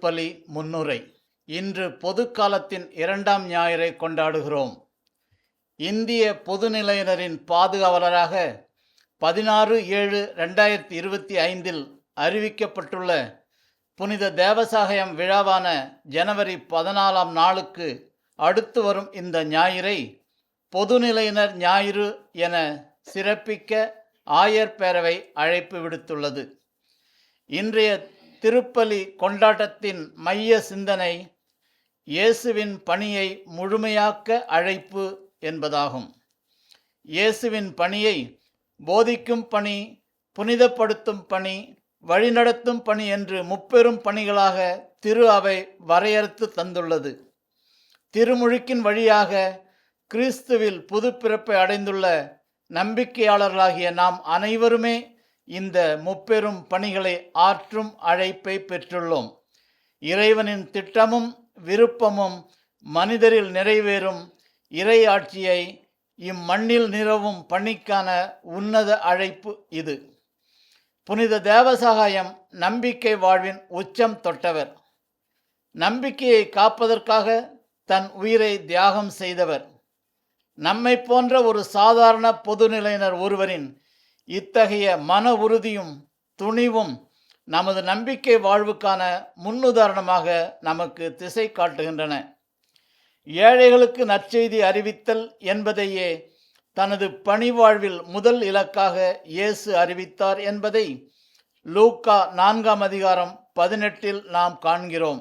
திருப்பலி முன்னுரை. இன்று பொது காலத்தின் 2ஆம் ஞாயிறை கொண்டாடுகிறோம். இந்திய பொதுநிலையினரின் பாதுகாவலராக 16/7/2025 அறிவிக்கப்பட்டுள்ள புனித தேவசாகயம் விழாவான ஜனவரி 14ஆம் நாளுக்கு அடுத்து வரும் இந்த ஞாயிறை பொதுநிலையினர் ஞாயிறு என சிறப்பிக்க ஆயர் பேரவை அழைப்பு விடுத்துள்ளது. இன்றைய திருப்பலி கொண்டாட்டத்தின் மைய சிந்தனை இயேசுவின் பணியை முழுமையாக்க அழைப்பு என்பதாகும். இயேசுவின் பணியை போதிக்கும் பணி, புனிதப்படுத்தும் பணி, வழிநடத்தும் பணி என்று முப்பெரும் பணிகளாக திரு அவை வரையறுத்து தந்துள்ளது. திருமுழுக்கின் வழியாக கிறிஸ்துவில் புதுப்பிறப்பை அடைந்துள்ள நம்பிக்கையாளர்களாகிய நாம் அனைவருமே இந்த முப்பெரும் பணிகளை ஆற்றும் அழைப்பை பெற்றுள்ளோம். இறைவனின் திட்டமும் விருப்பமும் மனிதரில் நிறைவேறும் இறை ஆட்சியை இம்மண்ணில் நிறவும் பணிக்கான உன்னத அழைப்பு இது. புனித தேவசகாயம் நம்பிக்கை வாழ்வின் உச்சம் தொட்டவர். நம்பிக்கையை காப்பதற்காக தன் உயிரை தியாகம் செய்தவர். நம்மை போன்ற ஒரு சாதாரண பொதுநிலையினர் ஒருவரின் இத்தகைய மன உறுதியும் துணிவும் நமது நம்பிக்கை வாழ்வுக்கான முன்னுதாரணமாக நமக்கு திசை காட்டுகின்றன. ஏழைகளுக்கு நற்செய்தி அறிவித்தல் என்பதையே தனது பணி வாழ்வில் முதல் இலக்காக இயேசு அறிவித்தார் என்பதை லூக்கா 4:18 நாம் காண்கிறோம்.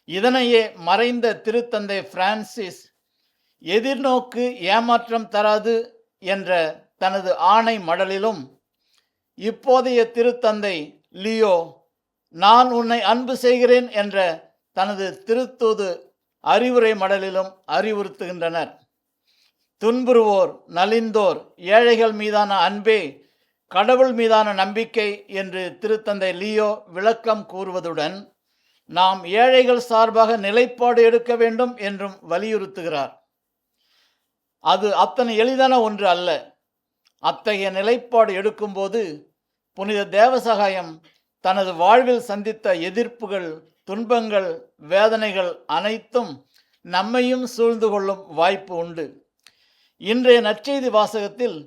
இதனையே மறைந்த திருத்தந்தை பிரான்சிஸ் எதிர்நோக்கு ஏமாற்றம் தராது என்ற தனது ஆணை மடலிலும், இப்போதைய திருத்தந்தை லியோ நான் உன்னை அன்பு செய்கிறேன் என்ற தனது திருத்தூது அறிவுரை மடலிலும் அறிவுறுத்துகின்றனர். துன்புறுவோர், நலிந்தோர், ஏழைகள் மீதான அன்பே கடவுள் மீதான நம்பிக்கை என்று திருத்தந்தை லியோ விளக்கம் கூறுவதுடன் நாம் ஏழைகள் சார்பாக நிலைப்பாடு எடுக்க வேண்டும் என்றும் வலியுறுத்துகிறார். அது அத்தனை எளிதான ஒன்று அல்ல. அத்தகைய நிலைப்பாடு எடுக்கும்போது புனித தேவசகாயம் தனது வாழ்வில் சந்தித்த எதிர்ப்புகள், துன்பங்கள், வேதனைகள் அனைத்தும் நம்மையும் சூழ்ந்து கொள்ளும் வாய்ப்பு உண்டு. இன்றைய நற்செய்தி வாசகத்தில்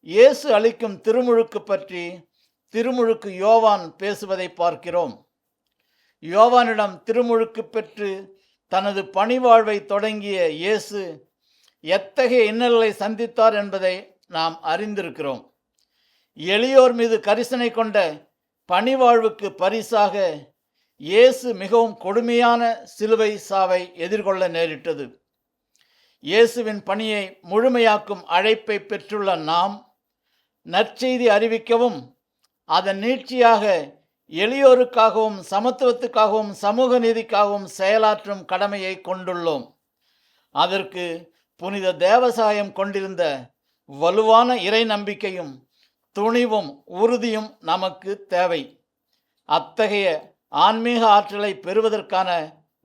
இயேசு அளிக்கும் திருமுழுக்கு பற்றி திருமுழுக்கு யோவான் பேசுவதை பார்க்கிறோம். யோவானிடம் திருமுழுக்கு பெற்று தனது பணிவாழ்வை தொடங்கிய இயேசு எத்தகைய இன்னல்களை சந்தித்தார் என்பதை நாம் அறிந்திருக்கிறோம். எளியோர் மீது கரிசனை கொண்ட பணிவாழ்வுக்கு பரிசாக இயேசு மிகவும் கொடுமையான சிலுவை சாவை எதிர்கொள்ள நேரிட்டது. இயேசுவின் பணியை முழுமையாக்கும் அழைப்பை பெற்றுள்ள நாம் நற்செய்தி அறிவிக்கவும் அதன் நீட்சியாக எளியோருக்காகவும் சமத்துவத்துக்காகவும் சமூக நீதிக்காகவும் செயலாற்றும் கடமையை கொண்டுள்ளோம். அதற்கு புனித தேவசாயம் கொண்டிருந்த வலுவான இறை நம்பிக்கையும் துணிவும் உறுதியும் நமக்கு தேவை. அத்தகைய ஆன்மீக ஆற்றலை பெறுவதற்கான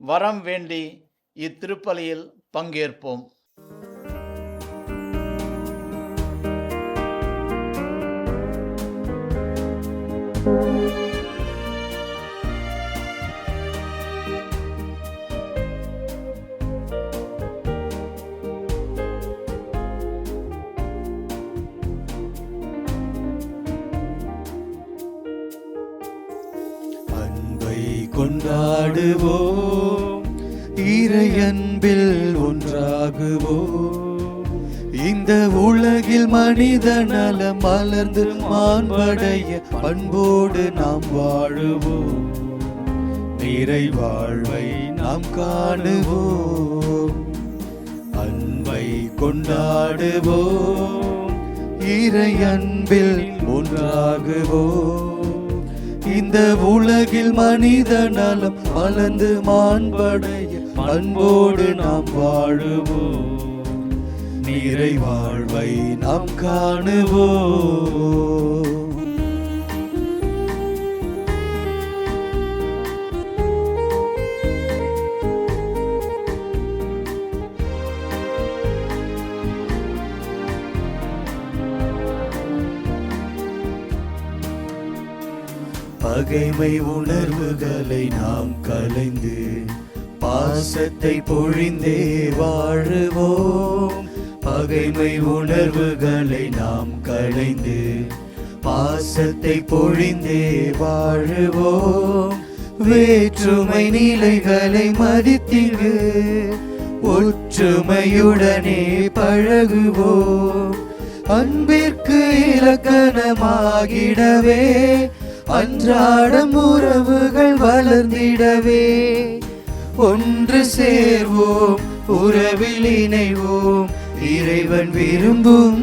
வரம் வேண்டி இத்திருப்பலியில் பங்கேற்போம். கொண்டாடுவோம், இறையன்பில் ஒன்றாகுவோம். இந்த உலகில் மனித நலம் மலர்ந்து மாண்படைய பண்போடு நாம் வாழுவோம். நிறை வாழ்வை நாம் காணுவோம். அன்பை கொண்டாடுவோம், இறையன்பில் ஒன்றாகுவோம். இந்த உலகில் மனித நலம் மலர்ந்து மாண்படைய பண்போடு நாம் வாழுவோம். நிறை வாழ்வை நாம் காணுவோம். பகைமை உணர்வுகளை நாம் கலைந்து பாசத்தை பொழிந்தே வாழுவோம். பகைமை உணர்வுகளை நாம் களைந்து பாசத்தை பொழிந்தே வாழுவோம். வேற்றுமை நிலைகளை மதித்திடு ஒற்றுமையுடனே பழகுவோம். அன்பிற்கு இலக்கணமாகிடவே அன்றாடம் உறவுகள் வளர்ந்திடவே ஒன்று சேர்வோம், உறவில் இணைவோம். இறைவன் விரும்பும்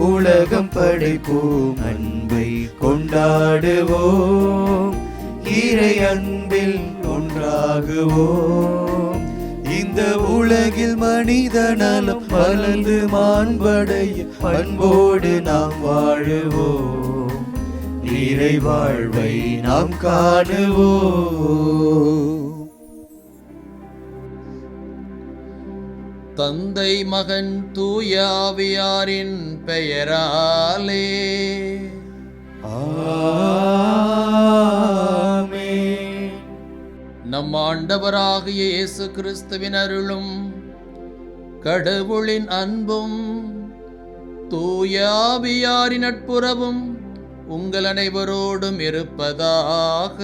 உலகம் படைப்போம். அன்பை கொண்டாடுவோம், இறை அன்பில் ஒன்றாகுவோம். இந்த உலகில் மனித நலம் வளர்ந்து மாண்படைய அன்போடு நாம் வாழுவோம். இறை வாழ்வை நாம் காணுவோம். தந்தை மகன் தூய ஆவியாரின் பெயராலே ஆமென். நம் ஆண்டவராகிய இயேசு கிறிஸ்துவின் அருளும் கடவுளின் அன்பும் தூய ஆவியாரின் நட்புறவும் உங்கள் அனைவரோடும் இருப்பதாக.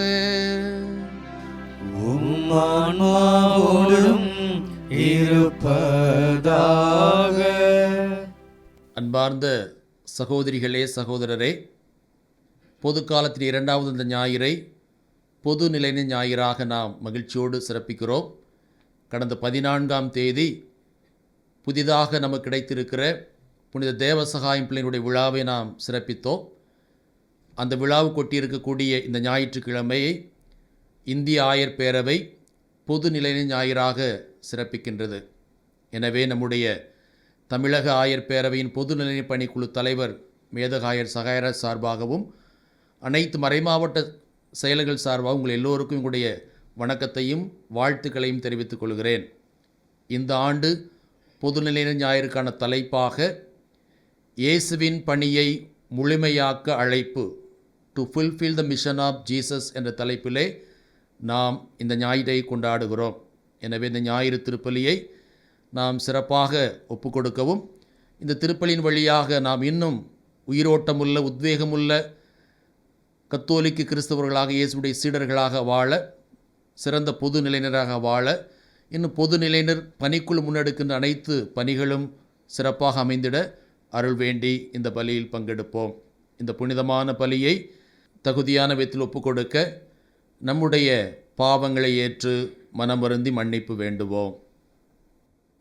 உம் ஆன்மாவோடும் இருப்பதாக. அன்பார்ந்த சகோதரிகளே சகோதரரே, பொது காலத்தின் இரண்டாவது இந்த ஞாயிறை பொது நிலையின் ஞாயிறாக நாம் மகிழ்ச்சியோடு சிறப்பிக்கிறோம். கடந்த 14ஆம் தேதி புதிதாக நமக்கு கிடைத்திருக்கிற புனித தேவசகாயம் பிள்ளையினுடைய விழாவை நாம் சிறப்பித்தோம். அந்த விழாவுக்கு ஒட்டியிருக்கக்கூடிய இந்த ஞாயிற்றுக்கிழமையை இந்திய ஆயர் பேரவை பொது நிலையின் ஞாயிறாக சிறப்பிக்கின்றது. எனவே நம்முடைய தமிழக ஆயர் பேரவையின் பொதுநிலை பணிக்குழு தலைவர் மேதகாயர் சகாயராஜ் சார்பாகவும் அனைத்து மறைமாவட்ட செயலர்கள் சார்பாக உங்கள் எல்லோருக்கும் உங்களுடைய வணக்கத்தையும் வாழ்த்துக்களையும் தெரிவித்துக் கொள்கிறேன். இந்த ஆண்டு பொதுநிலை ஞாயிற்கான தலைப்பாக இயேசுவின் பணியை முழுமையாக்க அழைப்பு, to fulfil the mission of Jesus என்ற தலைப்பிலே நாம் இந்த ஞாயிறை கொண்டாடுகிறோம். எனவே இந்த ஞாயிறு திருப்பலியை நாம் சிறப்பாக ஒப்புக்கொடுக்கவும், இந்த திருப்பலியின் வழியாக நாம் இன்னும் உயிரோட்டமுள்ள உத்வேகமுள்ள கத்தோலிக்க கிறிஸ்தவர்களாக இயேசுடைய சீடர்களாக வாழ, சிறந்த பொது நிலையினராக வாழ, இன்னும் பொது நிலையினர் பணிக்குழு முன்னெடுக்கின்ற அனைத்து பணிகளும் சிறப்பாக அமைந்திட அருள் வேண்டி இந்த பலியில் பங்கெடுப்போம். இந்த புனிதமான பலியை தகுதியான விதத்தில் ஒப்புக்கொடுக்க நம்முடைய பாவங்களை ஏற்று மனம் வருந்தி மன்னிப்பு வேண்டுவோம்.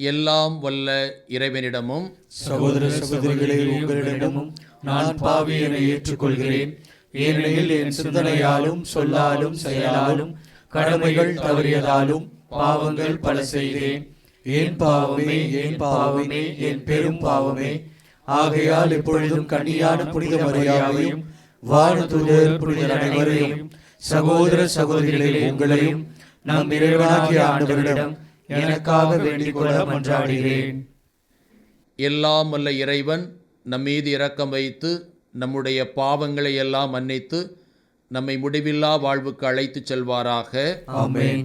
எல்லாம் வல்ல இறைவனிடமும் சகோதர சகோதரிகளே, உங்களிடமும் நான் பாவி என ஏற்றுக்கொள்கிறேன். ஏனெனில் என் சிந்தனையாலும் சொல்லாலும் செயலாலும் கடமைகள் தவறியதாலும் பாவங்கள் பல செய்தேன். என் பாவமே, என் பாவமே, என் பெரும் பாவமே. ஆகையால் இப்பொழுதும் கன்னியான புனித மரியாவையும் வானதூதர் புனிதர் அனைவரையும் சகோதர சகோதரிகளே உங்களையும் நம் இறைவனாகிய ஆண்டவரிடம் எனக்காக வேண்டிக் கொள்ள மன்றாடுகிறேன். எல்லாம் வல்ல இறைவன் நம்மீது இரக்கம் வைத்து நம்முடைய பாவங்களை எல்லாம் மன்னித்து நம்மை முடிவில்லா வாழ்வுக்கு அழைத்துச் செல்வாராக. ஆமென்.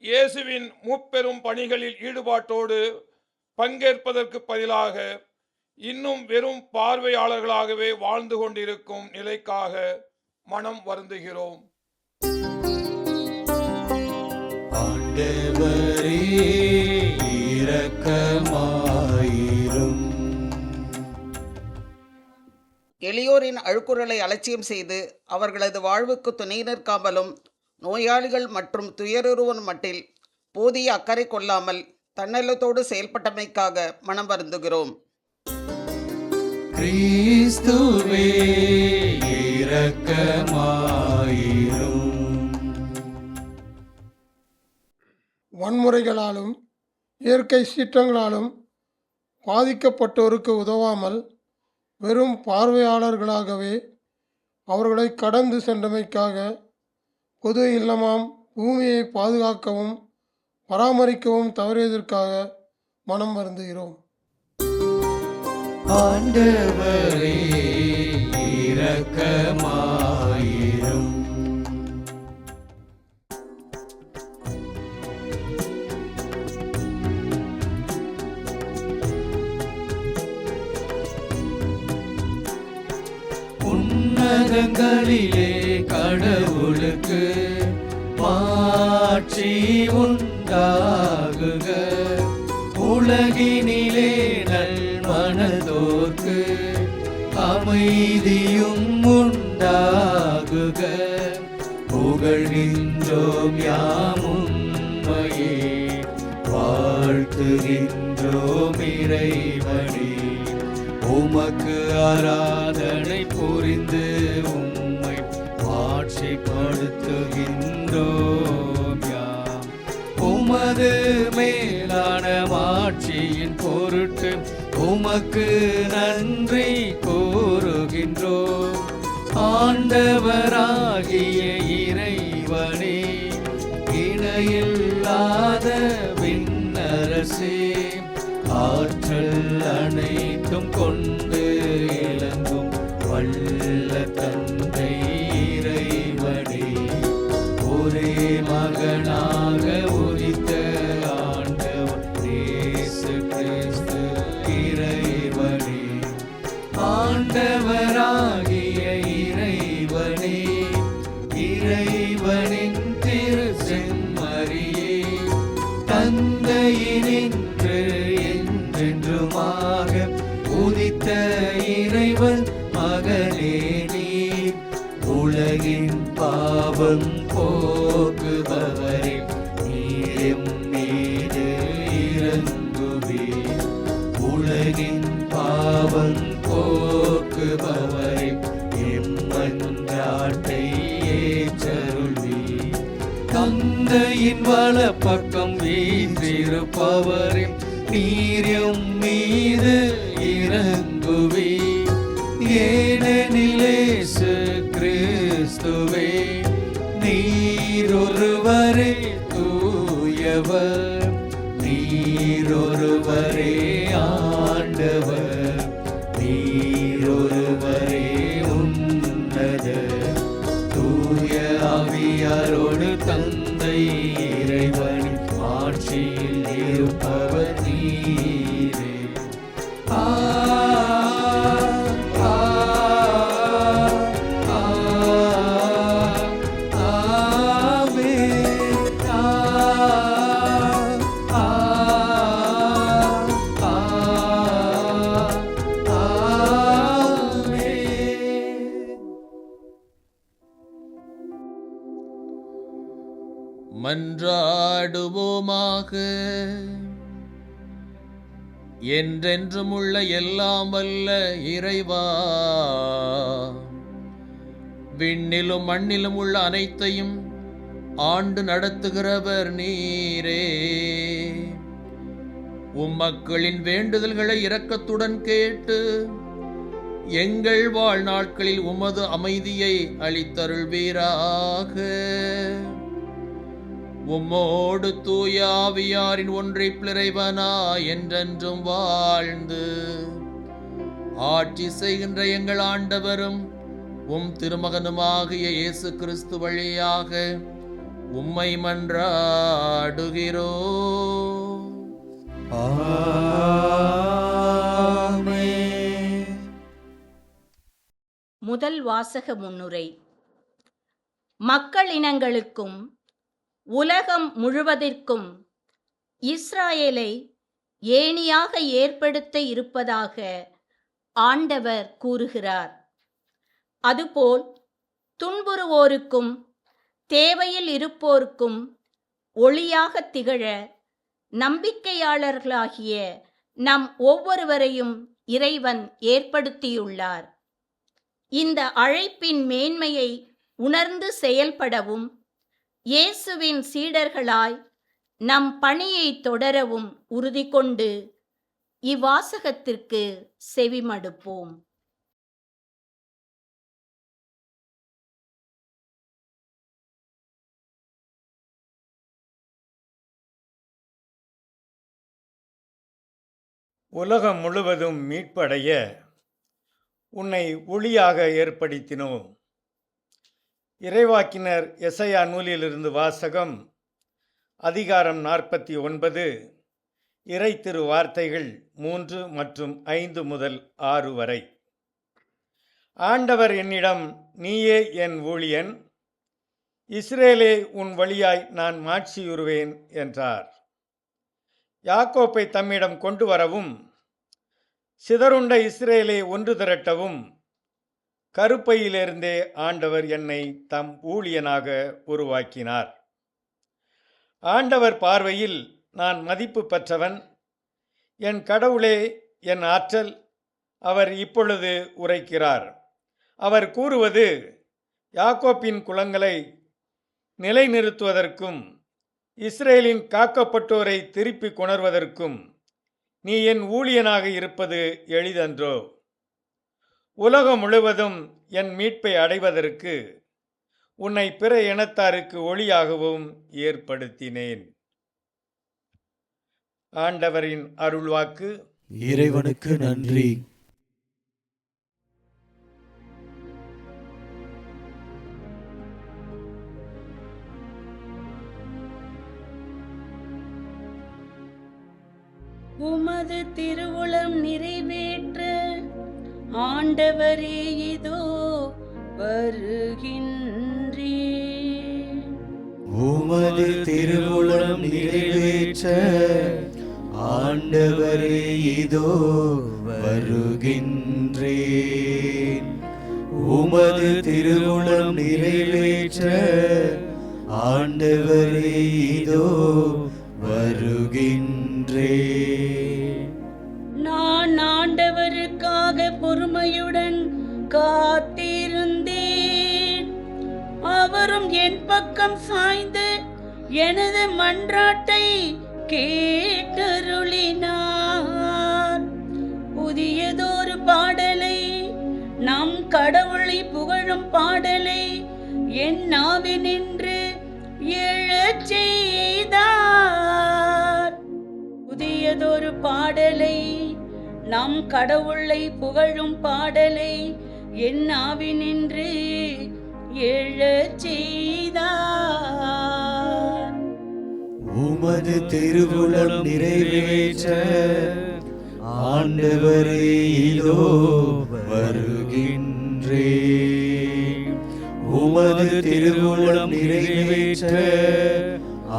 இயேசுவின் முப்பெரும் பணிகளில் ஈடுபாட்டோடு பங்கேற்பதற்கு பதிலாக இன்னும் வெறும் பார்வையாளர்களாகவே வாழ்ந்து கொண்டிருக்கும் நிலைக்காக மனம் வருந்துகிறோம். ஆண்டவரே இரக்கமாயிரும். எளியோரின் அழுக்குறலை அலட்சியம் செய்து அவர்களது வாழ்வுக்கு துணை நிற்காமலும் நோயாளிகள் மற்றும் துயருருவன் மட்டில் போதிய அக்கறை கொள்ளாமல் தன்னலத்தோடு செயல்பட்டமைக்காக மனம் வருந்துகிறோம். கிறிஸ்துவே இரக்கமாயிரும். வன்முறைகளாலும் இயற்கை சீற்றங்களாலும் பாதிக்கப்பட்டோருக்கு உதவாமல் வெறும் பார்வையாளர்களாகவே அவர்களை கடந்து சென்றமைக்காக பொது இல்லமாம் பூமியை பாதுகாக்கவும் பராமரிக்கவும் தவறியதற்காக மனம் வருந்துகிறோம். ஆண்டவரே இரக்கமாயிரும். வானங்களிலே கடவுளுக்கு மாட்சி உண்டாகுக. உலகினிலே நல்மனதோர்க்கு அமைதியும் உண்டாகுக. புகழ்கின்றோம் யாம் உம்மையே, வாழ்த்துகின்றோம் இறைவனே. உமக்கு ஆராதனை புரிந்து உம்மை மாட்சிப்படுத்துகின்றோம் யாம். உமது மேலான மாட்சியின் பொருட்டு உமக்கு நன்றி கூறுகின்றோம். ஆண்டவராகிய இறைவனே, இணையில்லாத விண்ணரசே, ஆற்றல் அனைத்தும் கொண்டு இலங்கும் வல்ல தந்தை இறைவனே, ஒரே மகனாக உதித்த ஆண்டவர் இயேசு கிறிஸ்து இறைவனே. ஆண்டவராகிய இறைவனே, இறைவனின் திரு செம்மறியே, தந்தையினின்று என்றென்றுமாக உதித்த இறைவன் மகனே நீர். உலகின் பாவம் போக்குபவரே, நீர் மீது இறங்குவீர். உலகின் பாவம் போக்குபவரே, எம்மன்றாட்டை ஏற்றருள்வீர். தந்தையின் வலப்பக்கம் வீற்றிருப்பவரே, நீர் மீது இறங்குவீர். ஏனெனில் இயேசு கிறிஸ்துவே, நீர் ஒருவரே தூயவர், நீர் ஒருவரே ஆண்டவர், நீர் ஒருவரே உன்னதர். தூய ஆவியாரோடு தந்தை இறைவனின் ஆட்சியில் இருப்பவர் நீரே. ஆ ஆ ஆ ஆமென். ஆ ஆ ஆமென். மன்றாடுவோமாக. என்றென்றும் உள்ள எல்லாம் வல்ல இறைவா, விண்ணிலும் மண்ணிலும் உள்ள அனைத்தையும் ஆண்டு நடத்துகிறவர் நீரே. உம்மக்களின் வேண்டுதல்களை இரக்கத்துடன் கேட்டு எங்கள் வாழ்நாட்களில் உமது அமைதியை அளித்தருள்வீராக. உம்மோடு தூய ஆவியாரின் ஒன்றைப் இறைவனா என்றென்றும் வாழ்ந்து ஆட்சி செய்கின்ற எங்கள் ஆண்டவரும் உம் திருமகனுமாகிய இயேசு கிறிஸ்து வழியாக உம்மை மன்றாடுகிறோம். ஆமென். முதல் வாசக முன்னுரை. மக்கள் இனங்களுக்கும் உலகம் முழுவதற்கும் இஸ்ராயேலை ஏணியாக ஏற்படுத்த இருப்பதாக ஆண்டவர் கூறுகிறார். அதுபோல் துன்புறுவோருக்கும் தேவையில் இருப்போருக்கும் ஒளியாக திகழ நம்பிக்கையாளர்களாகிய நம் ஒவ்வொருவரையும் இறைவன் ஏற்படுத்தியுள்ளார். இந்த அழைப்பின் மேன்மையை உணர்ந்து செயல்படவும் இயேசுவின் சீடர்களாய் நம் பணியை தொடரவும் உறுதி கொண்டு இவ்வாசகத்திற்கு செவிமடுப்போம். உலகம் முழுவதும் மீட்படைய உன்னை ஒளியாக ஏற்படுத்தினோம். இறைவாக்கினர் எசையா நூலிலிருந்து வாசகம். அதிகாரம் 49, இறை திரு வார்த்தைகள் 3 மற்றும் 5 முதல் 6 வரை. ஆண்டவர் என்னிடம், நீயே என் ஊழியன், இஸ்ரேலே உன் வழியாய் நான் மாட்சியுறுவேன் என்றார். யாக்கோப்பை தம்மிடம் கொண்டு வரவும், சிதறுண்ட இஸ்ரேலை ஒன்று திரட்டவும் கருப்பையிலிருந்தே ஆண்டவர் என்னை தம் ஊழியனாக உருவாக்கினார். ஆண்டவர் பார்வையில் நான் மதிப்பு பெற்றவன். என் கடவுளே என் ஆற்றல், அவர் இப்பொழுது உரைக்கிறார். அவர் கூறுவது, யாக்கோப்பின் குலங்களை நிலைநிறுத்துவதற்கும் இஸ்ரேலின் காக்கப்பட்டோரை திருப்பி கொணர்வதற்கும் நீ என் ஊழியனாக இருப்பது எளிதன்றோ? உலகம் முழுவதும் என் மீட்பை அடைவதற்கு உன்னை பிற இனத்தாருக்கு ஒளியாகவும் ஏற்படுத்தினேன். ஆண்டவரின் அருள்வாக்கு. இறைவனுக்கு நன்றி. உமது திருவுளம் நிறைவேற்ற ஆண்டவரே இதோ வருகின்றேன். உமது திருவுளம் நிறைவேற்ற ஆண்டவரே இதோ வருகின்றேன். உமது திருவுளம் நிறைவேற்ற ஆண்டவரே இதோ வருகின்றேன். நான் ஆண்டவருக்காக பொறுமையுடன் காத்திருந்தேன். அவரும் என் பக்கம் சாய்ந்து எனது மன்றாட்டை கேட்டருளினார். புதியதொரு பாடலை, நம் கடவுளை புகழும் பாடலை என் நாவினின்று எழச் செய்தார். புதியதொரு பாடலை, நம் கடவுளை புகழும் பாடலை என் நாவினின்று எழச் செய்தார். உமது திருவுளம் நிறைவேற்ற ஆண்டவரே இதோ வருகின்றேன். உமது திருவுளம் நிறைவேற்ற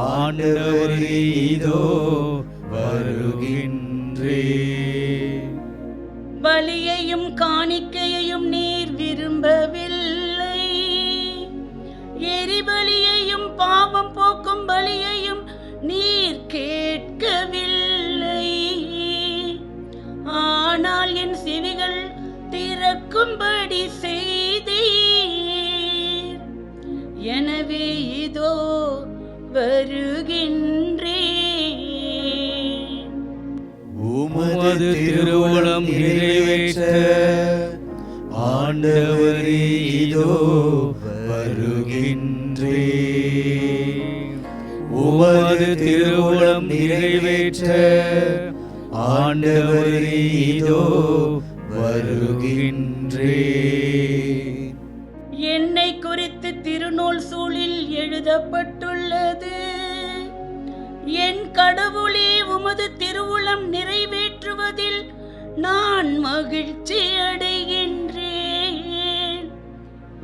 ஆண்டவரே இதோ வருகின்றேன். பலியையும் காணிக்கையையும் நீர் விரும்பவில்லை. எரிபலியையும் பாவம் போக்கும் பலியையும் நீர் கேட்கவில்லை. ஆனால் என் செவிகள் திறக்கும்படி செய்தீர். எனவே இதோ வருகின்றேன். உமது திருவுளம் நிறைவேற்ற ஆண்டவரே இதோ வருகின்றேன். உமது திருவுளம் நிறைவேற்ற ஆண்டவரே இதோ வருகின்றேன். என்னை குறித்து திருநூல் சூழில் எழுதப்பட்டுள்ளது. என் கடவுளே, உமது திருவுளம் நிறைவேற்றுவதில் நான் மகிழ்ச்சி அடைகின்றேன்.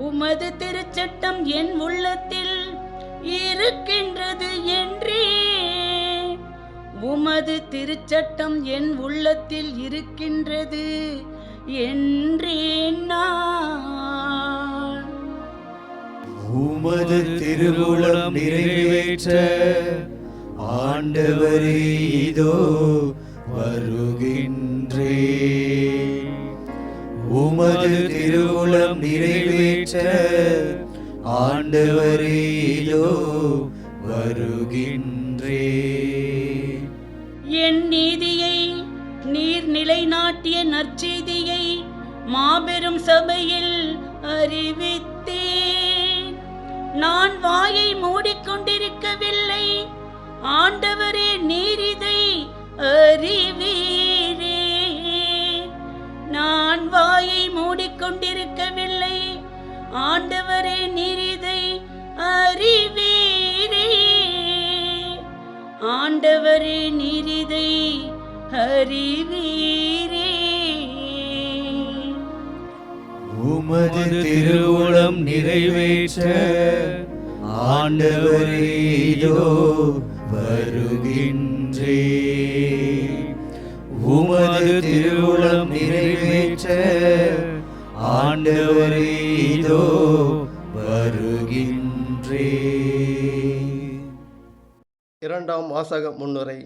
உமது திருச்சட்டம் என் உள்ளத்தில் இருக்கின்றது என்றே. உமது திருச்சட்டம் என் உள்ளத்தில் இருக்கின்றது என்றேன் நான். உமது திருவுளம் நிறைவேற்ற ஆண்டவரே இதோ வருகின்றேன். உமது திருவுளம் நிறைவேற்ற ஆண்டவரே இதோ வருகின்றேன். என் நீதியை நீர் நிலைநாட்டிய நற்செய்தியை மாபெரும் சபையில் அறிவித்தேன். நான் வாயை மூடிக்கொண்டிருக்கவில்லை. ஆண்டவரே, நீர் இதை அறிவீரே. நான் வாயை மூடிக்கொண்டிருக்கவில்லை. ஆண்டவரே, நீர் இதை அறிவீரே. ஆண்டவரே, நீர் இதை அறிவீரே. உமது திருவுளம் நிறைவேற்ற ஆண்டவரே இதோ வருகின்றே. உமது திருவுளம் நிறைவேற்ற ஆண்டவரே இதோ வருகின்றே. இரண்டாம் வாசக முன்னுரை.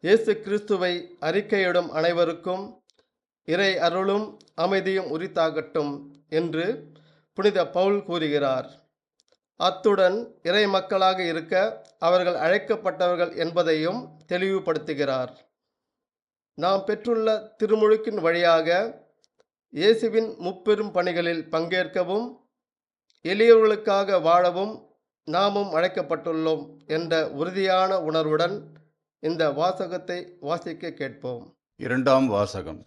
இயேசு கிறிஸ்துவை அறிக்கையிடும் அனைவருக்கும் இறை அருளும் அமைதியும் உரித்தாகட்டும் என்று புனித பவுல் கூறுகிறார். அத்துடன் இறை மக்களாக இருக்க அவர்கள் அழைக்கப்பட்டவர்கள் என்பதையும் தெளிவுபடுத்துகிறார். நாம் பெற்றுள்ள திருமுழுக்கின் வழியாக இயேசுவின் முப்பெரும் பணிகளில் பங்கேற்கவும் எளியவர்களுக்காக வாழவும் நாமும் அழைக்கப்பட்டுள்ளோம் என்ற உறுதியான உணர்வுடன் இந்த வாசகத்தை வாசிக்க கேட்போம். இரண்டாம் வாசகம்.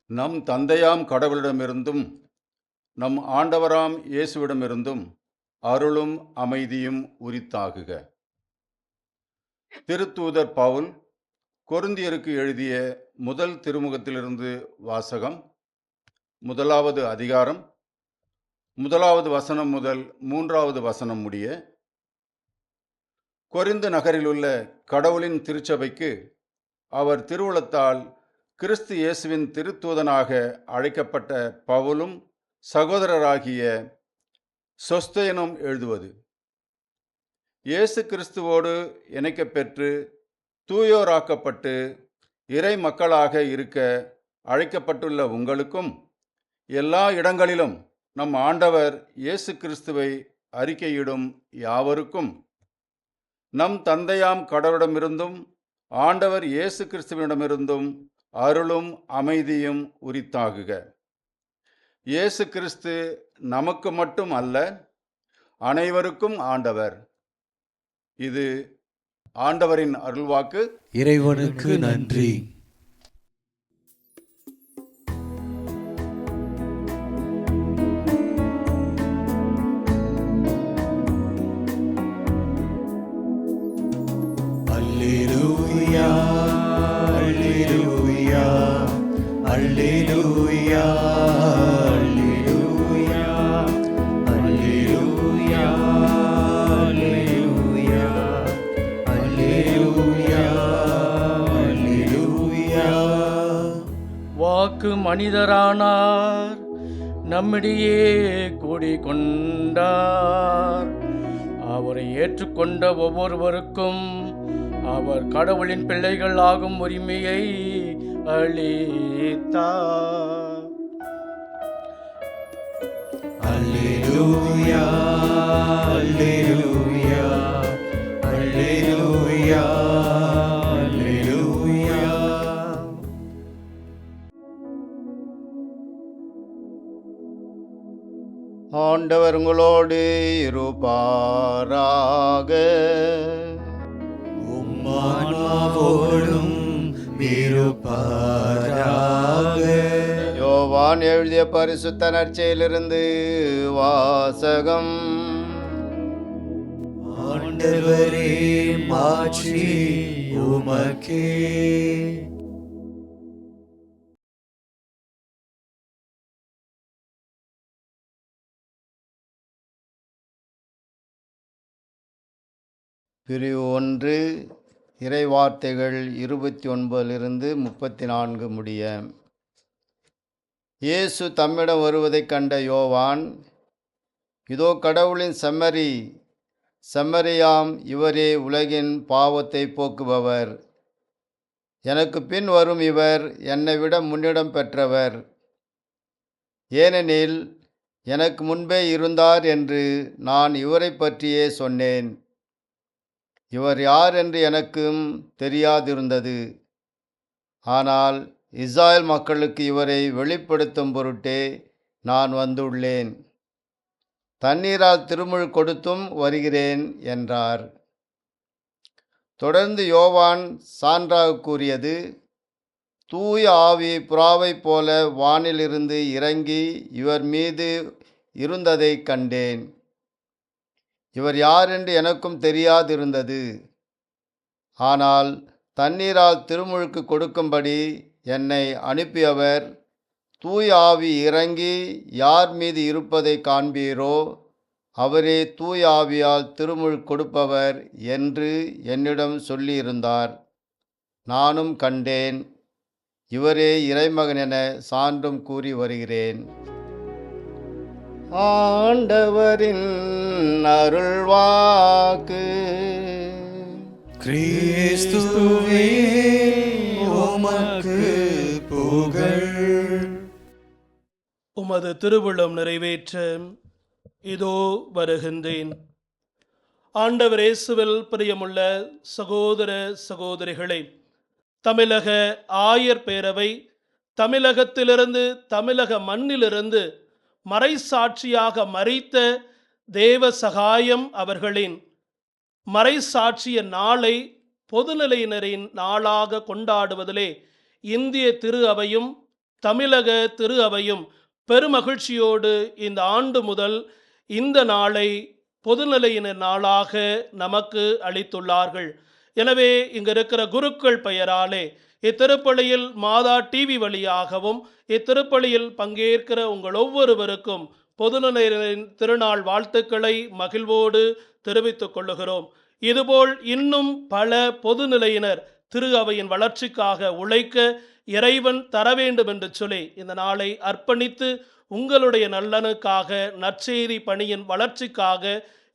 நம் தந்தையாம் கடவுளிடமிருந்தும் நம் ஆண்டவராம் இயேசுவிடமிருந்தும் அருளும் அமைதியும் உரித்தாகுக. திருத்தூதர் பவுல் கொரிந்தியருக்கு எழுதிய முதல் திருமுகத்திலிருந்து வாசகம். 1வது அதிகாரம் 1வது வசனம் முதல் 3வது வசனம் முடிய. கொரிந்து நகரிலுள்ள கடவுளின் திருச்சபைக்கு அவர் திருவுளத்தால் கிறிஸ்து இயேசுவின் திருத்தூதனாக அழைக்கப்பட்ட பவுலும் சகோதரராகிய சொஸ்தேனும் எழுதுவது. இயேசு கிறிஸ்துவோடு இணைக்கப்பெற்று தூயோராக்கப்பட்டு இறை மக்களாக இருக்க அழைக்கப்பட்டுள்ள உங்களுக்கும் எல்லா இடங்களிலும் நம் ஆண்டவர் இயேசு கிறிஸ்துவை அறிக்கையிடும் யாவருக்கும் நம் தந்தையாம் கடவுளிடமிருந்தும் ஆண்டவர் இயேசு கிறிஸ்துவிடமிருந்தும் அருளும் அமைதியும் உரித்தாகுக. இயேசு கிறிஸ்து நமக்கு மட்டும் அல்ல, அனைவருக்கும் ஆண்டவர். இது ஆண்டவரின் அருள்வாக்கு. இறைவனுக்கு நன்றி. அல்லேலூயா, அல்லேலூயா, அல்லேலூயா, அல்லேலூயா, அல்லேலூயா, அல்லேலூயா, அல்லேலூயா, அல்லேலூயா. வாக்கு மனிதரானார், நம்மிடையே கூடிக்கொண்டார். அவரை ஏற்றுக்கொண்ட ஒவ்வொருவருக்கும் அவர் கடவுளின் பிள்ளைகள் ஆகும் உரிமையை அளித்தார். அல்லேலூயா, அல்லேலூயா, அல்லேலூயா, அல்லேலூயா. ஆண்டவர் உங்களோடு இருப்பாராக. உம்மான்மாவோடும் இருப்பாராக. யோவான் எழுதிய பரிசுத்த நற்செய்தியிலிருந்து வாசகம். ஆண்டவரே, மாட்சி உமக்கே. பிரிவு 1, இறைவார்த்தைகள் 29 34 முடிய. இயேசு தம்மிடம் வருவதைக் கண்ட யோவான், இதோ கடவுளின் செம்மறி, செம்மறியாம் இவரே உலகின் பாவத்தை போக்குபவர். எனக்கு பின் வரும் இவர் என்னை விட முன்னிடம் பெற்றவர், ஏனெனில் எனக்கு முன்பே இருந்தார் என்று நான் இவரை பற்றியே சொன்னேன். இவர் யார் என்று எனக்கும் தெரியாதிருந்தது. ஆனால் இஸ்ராயேல் மக்களுக்கு இவரை வெளிப்படுத்தும் பொருட்டே நான் வந்துள்ளேன். தண்ணீரால் திருமுழு கொடுத்தும் வருகிறேன் என்றார். தொடர்ந்து யோவான் சான்றாக கூறியது, தூய ஆவி புறாவைப் போல வானிலிருந்து இறங்கி இவர் மீது இருந்ததைக் கண்டேன். இவர் யார் என்று எனக்கும் தெரியாதிருந்தது. ஆனால் தண்ணீரால் திருமுழுக்கு கொடுக்கும்படி என்னை அனுப்பியவர் தூய ஆவி இறங்கி யார் மீது இருப்பதை காண்பீரோ அவரே தூய ஆவியால் திருமுழ் கொடுப்பவர் என்று என்னிடம் சொல்லியிருந்தார். நானும் கண்டேன். இவரே இறைமகன் என சான்றும் கூறி வருகிறேன். ஆண்டவரின் அருள்வாக்கு. கிறிஸ்துவே உமக்கு புகழ். உமது திருவுளம் நிறைவேற்ற இதோ வருகின்றேன். ஆண்டவர் இயேசுவில் பிரியமுள்ள சகோதர சகோதரிகளே, தமிழக ஆயர் பேரவை தமிழகத்திலிருந்து, தமிழக மண்ணிலிருந்து மறைசாட்சியாக மரித்த தேவ சகாயம் அவர்களின் மறைசாட்சிய நாளை பொதுநிலையினரின் நாளாக கொண்டாடுவதிலே இந்திய திரு அவையும் தமிழக திரு அவையும் பெருமகிழ்ச்சியோடு இந்த ஆண்டு முதல் இந்த நாளை பொதுநிலையினர் நாளாக நமக்கு அளித்துள்ளார்கள். எனவே இங்கு இருக்கிற குருக்கள் பெயராலே இத்திருப்பலியில் மாதா டிவி வழியாகவும் இத்திருப்பலியில் பங்கேற்கிற உங்கள் ஒவ்வொருவருக்கும் பொதுநிலையினரின் திருநாள் வாழ்த்துக்களை மகிழ்வோடு தெரிவித்துக் கொள்ளுகிறோம். இதுபோல் இன்னும் பல பொதுநிலையினர் திரு அவையின் வளர்ச்சிக்காக உழைக்க இறைவன் தர வேண்டும் என்று சொல்லி இந்த நாளை அர்ப்பணித்து உங்களுடைய நலனுக்காக, நற்செய்தி பணியின் வளர்ச்சிக்காக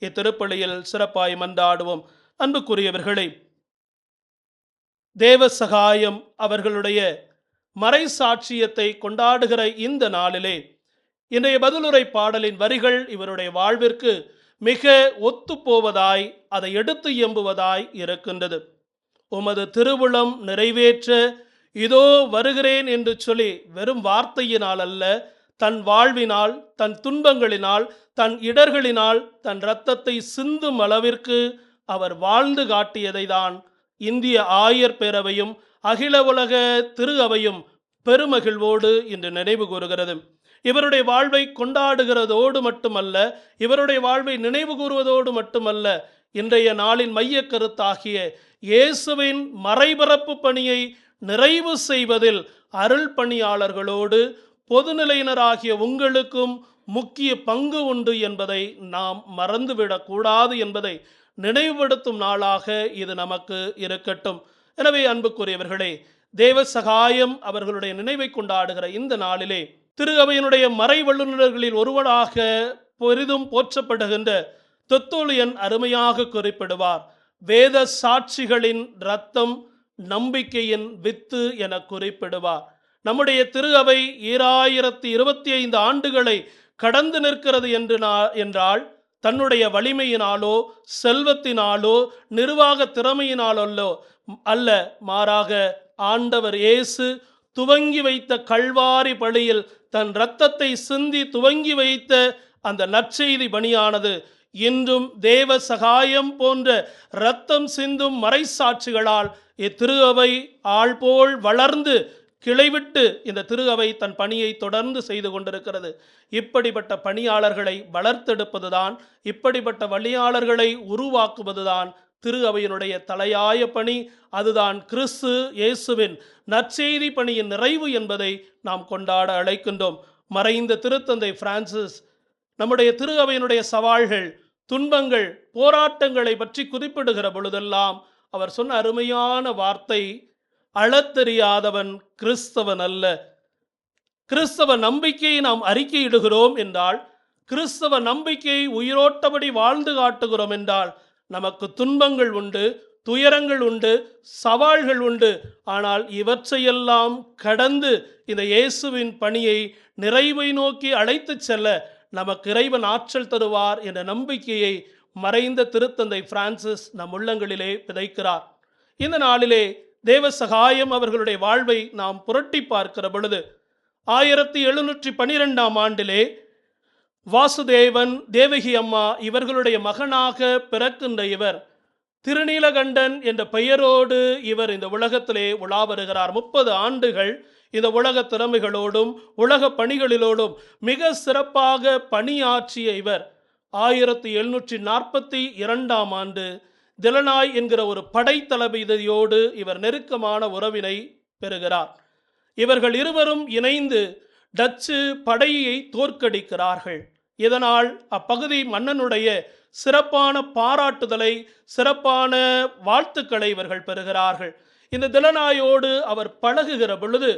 இத்திருப்பலியில் சிறப்பாய் மன்றாடுவோம். அன்புக்குரியவர்களே, தேவ சகாயம் அவர்களுடைய மறைசாட்சியத்தை கொண்டாடுகிற இந்த நாளிலே இன்றைய பதிலுரை பாடலின் வரிகள் இவருடைய வாழ்விற்கு மிக ஒத்துப்போவதாய், அதை எடுத்து எம்புவதாய் இருக்கின்றது. உமது திருவுளம் நிறைவேற்ற இதோ வருகிறேன் என்று சொல்லி வெறும் வார்த்தையினால் அல்ல, தன் வாழ்வினால், தன் துன்பங்களினால், தன் இடர்களினால், தன் இரத்தத்தை சிந்தும் அளவிற்கு அவர் வாழ்ந்து காட்டியதை தான் இந்திய ஆயர் பேரவையும் அகில உலக திரு அவையும் பெருமகிழ்வோடு இன்று நினைவு கூறுகிறது. இவருடைய வாழ்வை கொண்டாடுகிறதோடு மட்டுமல்ல, இவருடைய வாழ்வை நினைவு கூறுவதோடு மட்டுமல்ல, இன்றைய நாளின் மைய கருத்தாகிய இயேசுவின் மறைபரப்பு பணியை நிறைவு செய்வதில் அருள் பணியாளர்களோடு பொதுநிலையினராகிய உங்களுக்கும் முக்கிய பங்கு உண்டு என்பதை நாம் மறந்துவிடக்கூடாது என்பதை நினைவுபடுத்தும் நாளாக இது நமக்கு இருக்கட்டும். எனவே அன்புக்குரியவர்களே, தேவ சகாயம் அவர்களுடைய நினைவை கொண்டாடுகிற இந்த நாளிலே திரு அவையினுடைய மறை வல்லுநர்களில் ஒருவராக பெரிதும் போற்றப்படுகின்ற தெர்த்துல்லியன் அருமையாக குறிப்பிடுவார். வேத சாட்சிகளின் இரத்தம் நம்பிக்கையின் வித்து என குறிப்பிடுவார். நம்முடைய திரு அவை 2025 ஆண்டுகளை கடந்து நிற்கிறது என்றால் தன்னுடைய வலிமையினாலோ செல்வத்தினாலோ நிர்வாக திறமையினாலோ அல்ல, மாறாக ஆண்டவர் இயேசு துவங்கி வைத்த கல்வாரி பலியில் தன் இரத்தத்தை சிந்தி துவங்கி வைத்த அந்த நற்செய்தி பணியானது இன்றும் தேவ சகாயம் போன்ற இரத்தம் சிந்தும் மறைசாட்சிகளால் இத்திரு அவை ஆள்போல் வளர்ந்து கிளைவிட்டு இந்த திரு அவை தன் பணியை தொடர்ந்து செய்து கொண்டிருக்கிறது. இப்படிப்பட்ட பணியாளர்களை வளர்த்தெடுப்பதுதான், இப்படிப்பட்ட வழியாளர்களை உருவாக்குவதுதான் திரு அவையினுடைய தலையாய பணி. அதுதான் கிறிஸ்து இயேசுவின் நற்செய்தி பணியின் நிறைவு என்பதை நாம் கொண்டாட அழைக்கின்றோம். மறைந்த திருத்தந்தை பிரான்சிஸ் நம்முடைய திரு அவையினுடைய சவால்கள், துன்பங்கள், போராட்டங்களை பற்றி குறிப்பிடுகிற பொழுதெல்லாம் அவர் சொன்ன அருமையான வார்த்தை, அளத்தெரியாதவன் கிறிஸ்தவன் அல்ல. கிறிஸ்தவ நம்பிக்கையை நாம் அறிக்கையிடுகிறோம் என்றால், கிறிஸ்தவ நம்பிக்கையை உயிரோட்டபடி வாழ்ந்து காட்டுகிறோம் என்றால், நமக்கு துன்பங்கள் உண்டு, துயரங்கள் உண்டு, சவால்கள் உண்டு. ஆனால் இவற்றையெல்லாம் கடந்து இந்த இயேசுவின் பணியை நிறைவை நோக்கி அழைத்து செல்ல நமக்கு இறைவன் ஆற்றல் தருவார் என்ற நம்பிக்கையை மறைந்த திருத்தந்தை பிரான்சிஸ் நம் உள்ளங்களிலே விதைக்கிறார். இந்த நாளிலே தேவ சகாயம் அவர்களுடைய வாழ்வை நாம் புரட்டி பார்க்கிற பொழுது 1712 ஆண்டிலே வாசுதேவன், தேவகி அம்மா இவர்களுடைய மகனாக பிறக்கின்ற இவர் திருநீலகண்டன் என்ற பெயரோடு இவர் இந்த உலகத்திலே உலா வருகிறார். 30 ஆண்டுகள் இந்த உலக திறமைகளோடும் உலக பணிகளிலோடும் மிக சிறப்பாக பணியாற்றிய இவர் 1742 ஆண்டு திலனாய் என்கிற ஒரு படைத்தளபதியோடு இவர் நெருக்கமான உறவினை பெறுகிறார். இவர்கள் இருவரும் இணைந்து டச்சு படையை தோற்கடிக்கிறார்கள். இதனால் அப்பகுதி மன்னனுடைய சிறப்பான பாராட்டுதலை, சிறப்பான வாழ்த்துக்களை இவர்கள் பெறுகிறார்கள். இந்த திலனாயோடு அவர் பழகுகிற பொழுது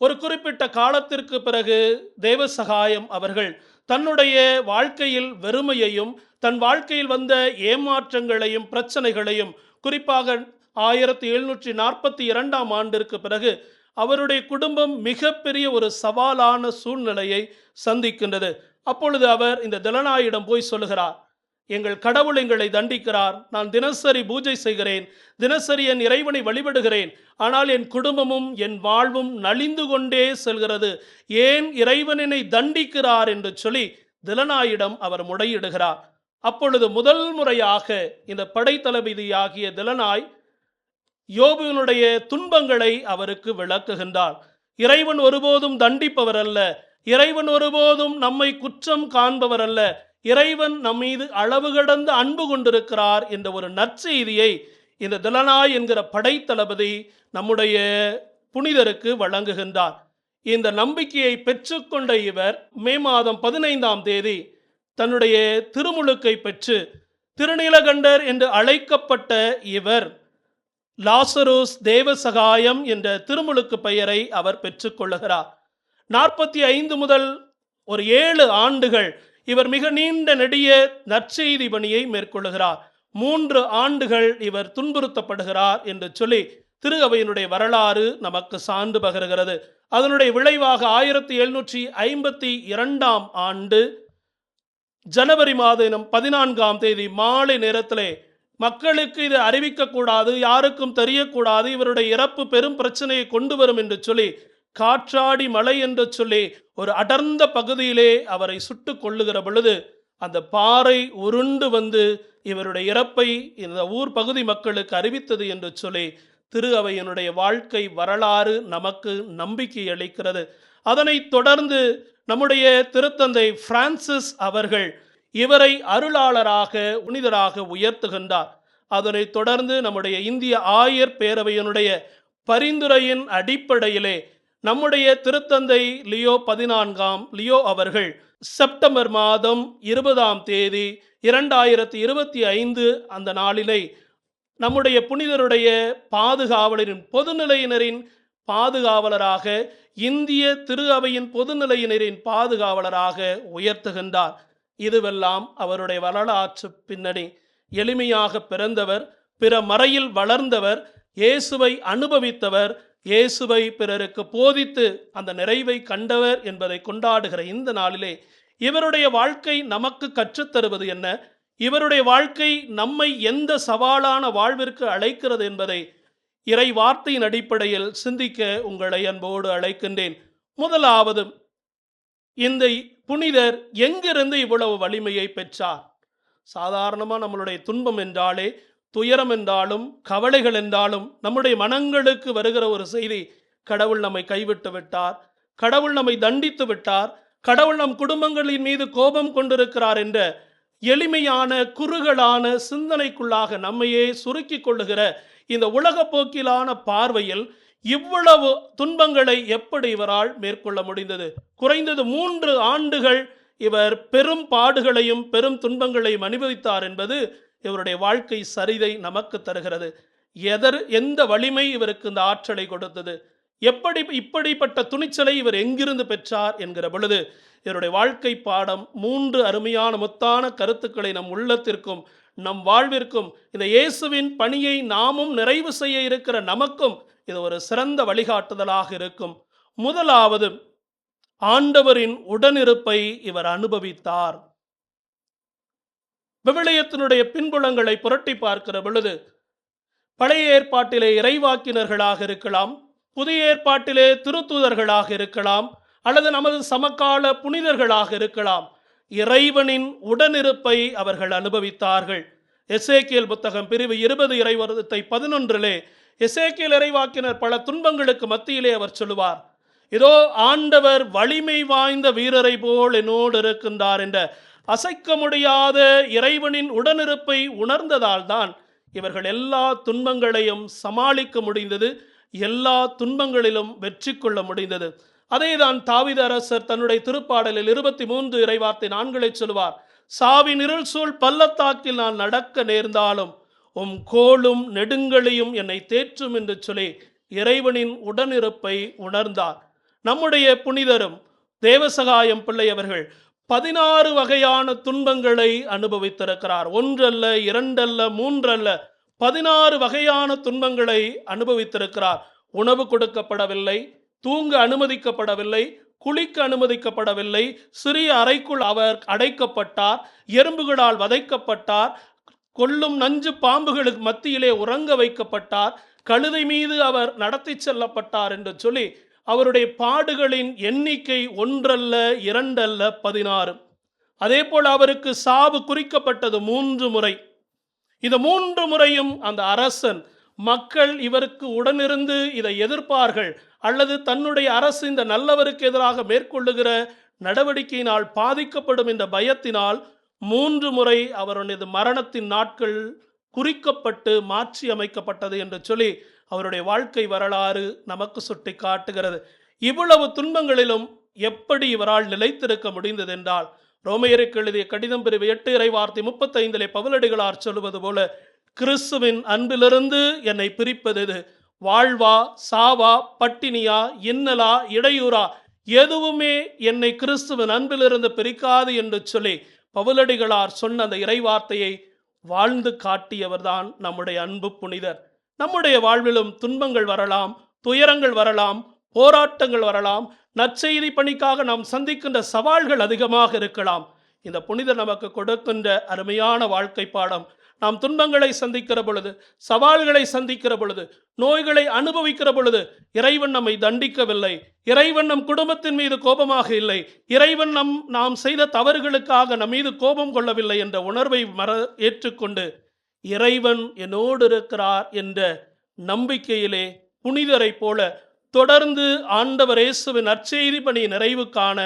ஒரு குறிப்பிட்ட காலத்திற்கு பிறகு தேவசகாயம் அவர்கள் தன்னுடைய வாழ்க்கையில் வெறுமையையும், தன் வாழ்க்கையில் வந்த ஏமாற்றங்களையும் பிரச்சனைகளையும், குறிப்பாக 1742ஆம் ஆண்டிற்கு பிறகு அவருடைய குடும்பம் மிகப்பெரிய ஒரு சவாலான சூழ்நிலையை சந்திக்கின்றது. அப்பொழுது அவர் இந்த திலனாயிடம் போய் சொல்லுகிறார், எங்கள் கடவுள் எங்களை தண்டிக்கிறார், நான் தினசரி பூஜை செய்கிறேன், தினசரி என் இறைவனை வழிபடுகிறேன், ஆனால் என் குடும்பமும் என் வாழ்வும் நலிந்து கொண்டே செல்கிறது, ஏன் இறைவன் என்னை தண்டிக்கிறார் என்று சொல்லி திலனாயிடம் அவர் முறையிடுகிறார். அப்பொழுது முதல் முறையாக இந்த படைத்தளபதியாகிய திலனாய் யோபுவினுடைய துன்பங்களை அவருக்கு விளக்குகின்றார். இறைவன் ஒருபோதும் தண்டிப்பவர் அல்ல, இறைவன் ஒருபோதும் நம்மை குற்றம் காண்பவர் அல்ல, இறைவன் நம் மீது அளவு கடந்த அன்பு கொண்டிருக்கிறார் என்ற ஒரு நற்செய்தியை இந்த திலனாய் என்கிற படைத்தளபதி நம்முடைய புனிதருக்கு வழங்குகின்றார். இந்த நம்பிக்கையை பெற்றுக்கொண்ட இவர் மே மாதம் 15ஆம் தேதி தன்னுடைய திருமுழுக்கை பெற்று திருநீலகண்டர் என்று அழைக்கப்பட்ட இவர் லாசருஸ் தேவசகாயம் என்ற திருமுழுக்கு பெயரை அவர் பெற்றுக்கொள்ளுகிறார். 45 முதல் ஒரு 7 ஆண்டுகள் இவர் மிக நீண்ட நெடிய நற்செய்தி பணியை மேற்கொள்ளுகிறார். 3 ஆண்டுகள் இவர் துன்புறுத்தப்படுகிறார் என்று சொல்லி திரு அவையினுடைய வரலாறு நமக்கு சான்று பகருகிறது. அதனுடைய விளைவாக 1752ஆம் ஆண்டு ஜனவரி மாதம் 14ஆம் தேதி மாலை நேரத்திலே மக்களுக்கு இது அறிவிக்கக்கூடாது, யாருக்கும் தெரியக்கூடாது, இவருடைய இறப்பு பெரும் பிரச்சனையை கொண்டு வரும் என்று சொல்லி காற்றாடி மலை என்று சொல்லி ஒரு அடர்ந்த பகுதியிலே அவரை சுட்டு கொள்ளுகிற பொழுது அந்த பாறை உருண்டு வந்து இவருடைய இறப்பை இந்த ஊர் பகுதி மக்களுக்கு அறிவித்தது என்று சொல்லி திரு அவையினுடைய வாழ்க்கை வரலாறு நமக்கு நம்பிக்கை அளிக்கிறது. அதனைத் தொடர்ந்து நம்முடைய திருத்தந்தை பிரான்சிஸ் அவர்கள் இவரை அருளாளராக புனிதராக உயர்த்துகின்றார். அதனைத் தொடர்ந்து நம்முடைய இந்திய ஆயர் பேரவையினுடைய பரிந்துரையின் அடிப்படையிலே நம்முடைய திருத்தந்தை லியோ 14 அவர்கள் செப்டம்பர் மாதம் 20ஆம் தேதி 2025 அந்த நாளிலே நம்முடைய புனிதருடைய பாதுகாவலரின் பொதுநிலையினரின் பாதுகாவலராக, இந்திய திரு அவையின் பொதுநிலையினரின் பாதுகாவலராக உயர்த்துகின்றார். இதுவெல்லாம் அவருடைய வரலாற்று பின்னணி. எளிமையாக பிறந்தவர், பிற மறையில் வளர்ந்தவர், இயேசுவை அனுபவித்தவர், இயேசுவை பிறருக்கு போதித்து அந்த நிறைவை கண்டவர் என்பதை கொண்டாடுகிற இந்த நாளிலே இவருடைய வாழ்க்கை நமக்கு கற்றுத்தருவது என்ன, இவருடைய வாழ்க்கை நம்மை எந்த சவாலான வாழ்விற்கு அழைக்கிறது என்பதை இறை வார்த்தையின் அடிப்படையில் சிந்திக்க உங்களை அன்போடு அழைக்கின்றேன். முதலாவது, இந்த புனிதர் எங்கிருந்து இவ்வளவு வலிமையை பெற்றார்? சாதாரணமாக நம்மளுடைய துன்பம் என்றாலே, துயரம் என்றாலும், கவலைகள் என்றாலும் நம்முடைய மனங்களுக்கு வருகிற ஒரு செய்தி, கடவுள் நம்மை கைவிட்டு விட்டார், கடவுள் நம்மை தண்டித்து விட்டார், கடவுள் நம் குடும்பங்களின் மீது கோபம் கொண்டிருக்கிறார் என்ற எளிமையான குறுகலான சிந்தனைக்குள்ளாக நம்மையே சுருக்கி கொள்ளுகிற இந்த உலக போக்கிலான பார்வையில் இவ்வளவு துன்பங்களை எப்படி இவரால் மேற்கொள்ள முடிந்தது? குறைந்தது 3 ஆண்டுகள் இவர் பெரும் பாடுகளையும் பெரும் துன்பங்களையும் அனுபவித்தார் என்பது இவருடைய வாழ்க்கை சரிதை நமக்கு தருகிறது. எந்த வலிமை இவருக்கு இந்த ஆற்றலை கொடுத்தது? இப்படிப்பட்ட துணிச்சலை இவர் எங்கிருந்து பெற்றார் என்கிற பொழுது இவருடைய வாழ்க்கை பாடம் 3 அருமையான முத்தான கருத்துக்களை நம் உள்ளத்திற்கும் நம் வாழ்விற்கும், இந்த இயேசுவின் பணியை நாமும் நிறைவு செய்ய இருக்கிற நமக்கும் இது ஒரு சிறந்த வழிகாட்டுதலாக இருக்கும். முதலாவது, ஆண்டவரின் உடனிருப்பை இவர் அனுபவித்தார். விவிலியத்தினுடைய பின்புலங்களை புரட்டி பார்க்கிற பொழுது பழைய ஏற்பாட்டிலே இறைவாக்கினர்களாக இருக்கலாம், புதிய ஏற்பாட்டிலே திருத்தூதர்களாக இருக்கலாம், அல்லது நமது சமகால புனிதர்களாக இருக்கலாம், இறைவனின் உடனிருப்பை அவர்கள் அனுபவித்தார்கள். எசேக்கியேல் புத்தகம் பிரிவு 20 இறைவார்த்தை 11 எசேக்கியேல் இறைவாக்கினர் பல துன்பங்களுக்கு மத்தியிலே அவர் சொல்லுவார், இதோ ஆண்டவர் வலிமை வாய்ந்த வீரரை போல் என்னோடு இருக்கின்றார் என்ற அசைக்க முடியாத இறைவனின் உடனிருப்பை உணர்ந்ததால் தான் இவர்கள் எல்லா துன்பங்களையும் சமாளிக்க முடிந்தது, எல்லா துன்பங்களிலும் வெற்றி கொள்ள முடிந்தது. அதேதான் தாவீது அரசர் தன்னுடைய திருப்பாடலில் 23 இறைவார்த்தை 4 சொல்லுவார். சாவின் இருள் சூழ் பள்ளத்தாக்கில் நான் நடக்க நேர்ந்தாலும் உம் கோலும் நெடுங்களையும் என்னை தேற்றும் என்று சொல்லி இறைவனின் உடனிருப்பை உணர்ந்தார். நம்முடைய புனிதரும் தேவசகாயம் பிள்ளை அவர்கள் 16 வகையான துன்பங்களை அனுபவித்திருக்கிறார். 1 அல்ல, 2 அல்ல, 3 அல்ல, 16 வகையான துன்பங்களை அனுபவித்திருக்கிறார். உணவு கொடுக்கப்படவில்லை, தூங்க அனுமதிக்கப்படவில்லை, குளிக்க அனுமதிக்கப்படவில்லை, சிறிய அறைக்குள் அவர் அடைக்கப்பட்டார், எறும்புகளால் வதைக்கப்பட்டார், கொல்லும் நஞ்சு பாம்புகளுக்கு மத்தியிலே உறங்க வைக்கப்பட்டார், கழுதை மீது அவர் நடத்தி செல்லப்பட்டார் என்று சொல்லி அவருடைய பாடுகளின் எண்ணிக்கை 1 அல்ல, 2 அல்ல, 16. அதே போல் அவருக்கு சாவு குறிக்கப்பட்டது 3 முறை. இந்த 3 முறையும் அந்த அரசன், மக்கள் இவருக்கு உடனிருந்து இதை எதிர்ப்பார்கள் அல்லது தன்னுடைய அரசு இந்த நல்லவருக்கு எதிராக மேற்கொள்ளுகிற நடவடிக்கையினால் பாதிக்கப்படும் என்ற பயத்தினால் 3 முறை அவருடைய மரணத்தின் நாட்கள் குறிக்கப்பட்டு மாற்றி அமைக்கப்பட்டது என்று சொல்லி அவருடைய வாழ்க்கை வரலாறு நமக்கு சுட்டி காட்டுகிறது. இவ்வளவு துன்பங்களிலும் எப்படி இவரால் நிலைத்திருக்க முடிந்தது என்றால், ரோமையருக்கு எழுதிய கடிதம் பிரிவு 8 இறைவார்த்தை 35 பவுலடிகளார் சொல்லுவது போல, கிறிஸ்துவின் அன்பிலிருந்து என்னை பிரிப்பது எது? வாழ்வா, சாவா, பட்டினியா, இன்னலா, இடையூறா, எதுவுமே என்னை கிறிஸ்துவின் அன்பிலிருந்து பிரிக்காது என்று சொல்லி பவுலடிகளார் சொன்ன அந்த இறைவார்த்தையை வாழ்ந்து காட்டியவர்தான் நம்முடைய அன்பு புனிதர். நம்முடைய வாழ்விலும் துன்பங்கள் வரலாம், துயரங்கள் வரலாம், போராட்டங்கள் வரலாம், நற்செய்தி பணிக்காக நாம் சந்திக்கின்ற சவால்கள் அதிகமாக இருக்கலாம். இந்த புனிதர் நமக்கு கொடுக்கின்ற அருமையான வாழ்க்கை பாடம், நாம் துன்பங்களை சந்திக்கிற பொழுது, சவால்களை சந்திக்கிற பொழுது, நோய்களை அனுபவிக்கிற பொழுது இறைவன் நம்மை தண்டிக்கவில்லை, இறைவன் நம் குடும்பத்தின் மீது கோபமாக இல்லை, இறைவன் நாம் செய்த தவறுகளுக்காக நம் மீது கோபம் கொள்ளவில்லை என்ற உணர்வை ஏற்றுக்கொண்டு இறைவன் என்னோடு இருக்கிறார் என்ற நம்பிக்கையிலே புனிதரை போல தொடர்ந்து ஆண்டவர் இயேசுவின் நற்செய்தி பணி நிறைவு காண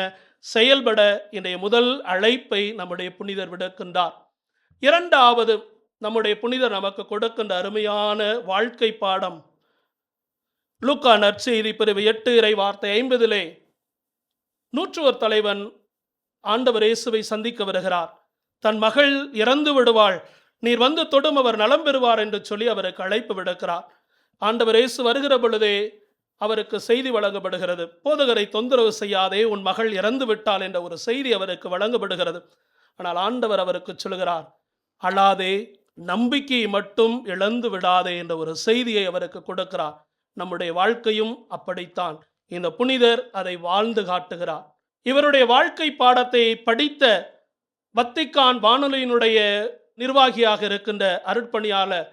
செயல்பட இன்றைய முதல் அழைப்பை நம்முடைய புனிதர் விடுக்கின்றார். 2வது நம்முடைய புனிதர் நமக்கு கொடுக்கின்ற அருமையான வாழ்க்கை பாடம், லூக்கா நற்செய்தி பிரிவு 8 இறைவார்த்தை 50 நூற்றுவர் தலைவன் ஆண்டவர் இயேசுவை சந்திக்க வருகிறார். தன் மகள் இறந்து விடுவாள், நீர் வந்து தொடும், அவர் நலம் பெறுவார் என்று சொல்லி அவருக்கு அழைப்பு விடுக்கிறார். ஆண்டவர் இயேசு வருகிற பொழுதே அவருக்கு செய்தி வழங்கப்படுகிறது. போதகரை தொந்தரவு செய்யாதே, உன் மகள் இறந்து விட்டாள் என்ற ஒரு செய்தி அவருக்கு வழங்கப்படுகிறது. ஆனால் ஆண்டவர் அவருக்கு சொல்கிறார், அழாதே, நம்பிக்கையை மட்டும் இழந்து விடாதே என்ற ஒரு செய்தியை அவருக்கு கொடுக்கிறார். நம்முடைய வாழ்க்கையும் அப்படித்தான். இந்த புனிதர் அதை வாழ்ந்து காட்டுகிறார். இவருடைய வாழ்க்கை பாடத்தை படித்த வத்திக்கான் வானொலியினுடைய நிர்வாகியாக இருக்கின்ற அருட்பணியாளர்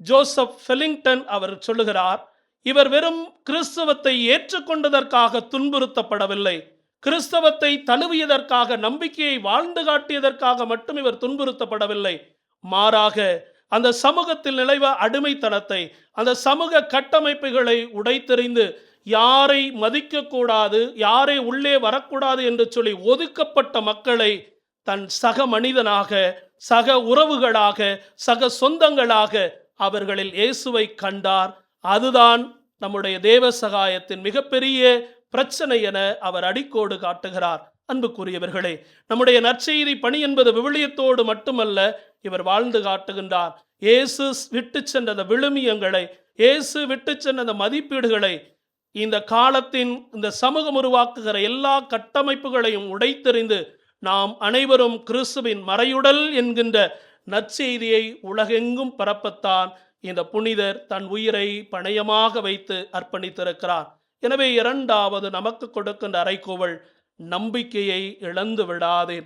ஜோசப் ஃபெலிங்டன் அவர் சொல்லுகிறார், இவர் வெறும் கிறிஸ்தவத்தை ஏற்றுக்கொண்டதற்காக துன்புறுத்தப்படவில்லை, கிறிஸ்தவத்தை தழுவியதற்காக, நம்பிக்கையை வாழ்ந்து காட்டியதற்காக மட்டும் இவர் துன்புறுத்தப்படவில்லை. மாறாக அந்த சமூகத்தில் நிலவ அடிமைத்தனத்தை, அந்த சமூக கட்டமைப்புகளை உடைத்தெறிந்து யாரை மதிக்கக்கூடாது, யாரை உள்ளே வரக்கூடாது என்று சொல்லி ஒதுக்கப்பட்ட மக்களை தன் சக மனிதனாக, சக உறவுகளாக, சக சொந்தங்களாக அவர்களில் இயேசுவை கண்டார். அதுதான் நம்முடைய தேவ சகாயத்தின் மிகப்பெரிய பிரச்சனை என அவர் அடிக்கோடு காட்டுகிறார். அன்புக்குரியவர்களே, நம்முடைய நற்செய்தி பணி என்பது விவிலியத்தோடு மட்டுமல்ல, இவர் வாழ்ந்து காட்டுகின்றார். இயேசு விட்டு சென்ற அந்த விழுமியங்களை, இயேசு விட்டு சென்ற அந்த மதிப்பீடுகளை, இந்த காலத்தின் இந்த சமூகம் உருவாக்குகிற எல்லா கட்டமைப்புகளையும் உடைத்தெறிந்து நாம் அனைவரும் கிறிஸ்துவின் மறையுடல் என்கின்ற நற்செய்தியை உலகெங்கும் பரப்பத்தான் இந்த புனிதர் தன் உயிரை பணயமாக வைத்து அர்ப்பணித்திருக்கிறார். எனவே 2வது நமக்கு கொடுக்கின்ற அறைகூவல், நம்பிக்கையை இழந்து விடாதே.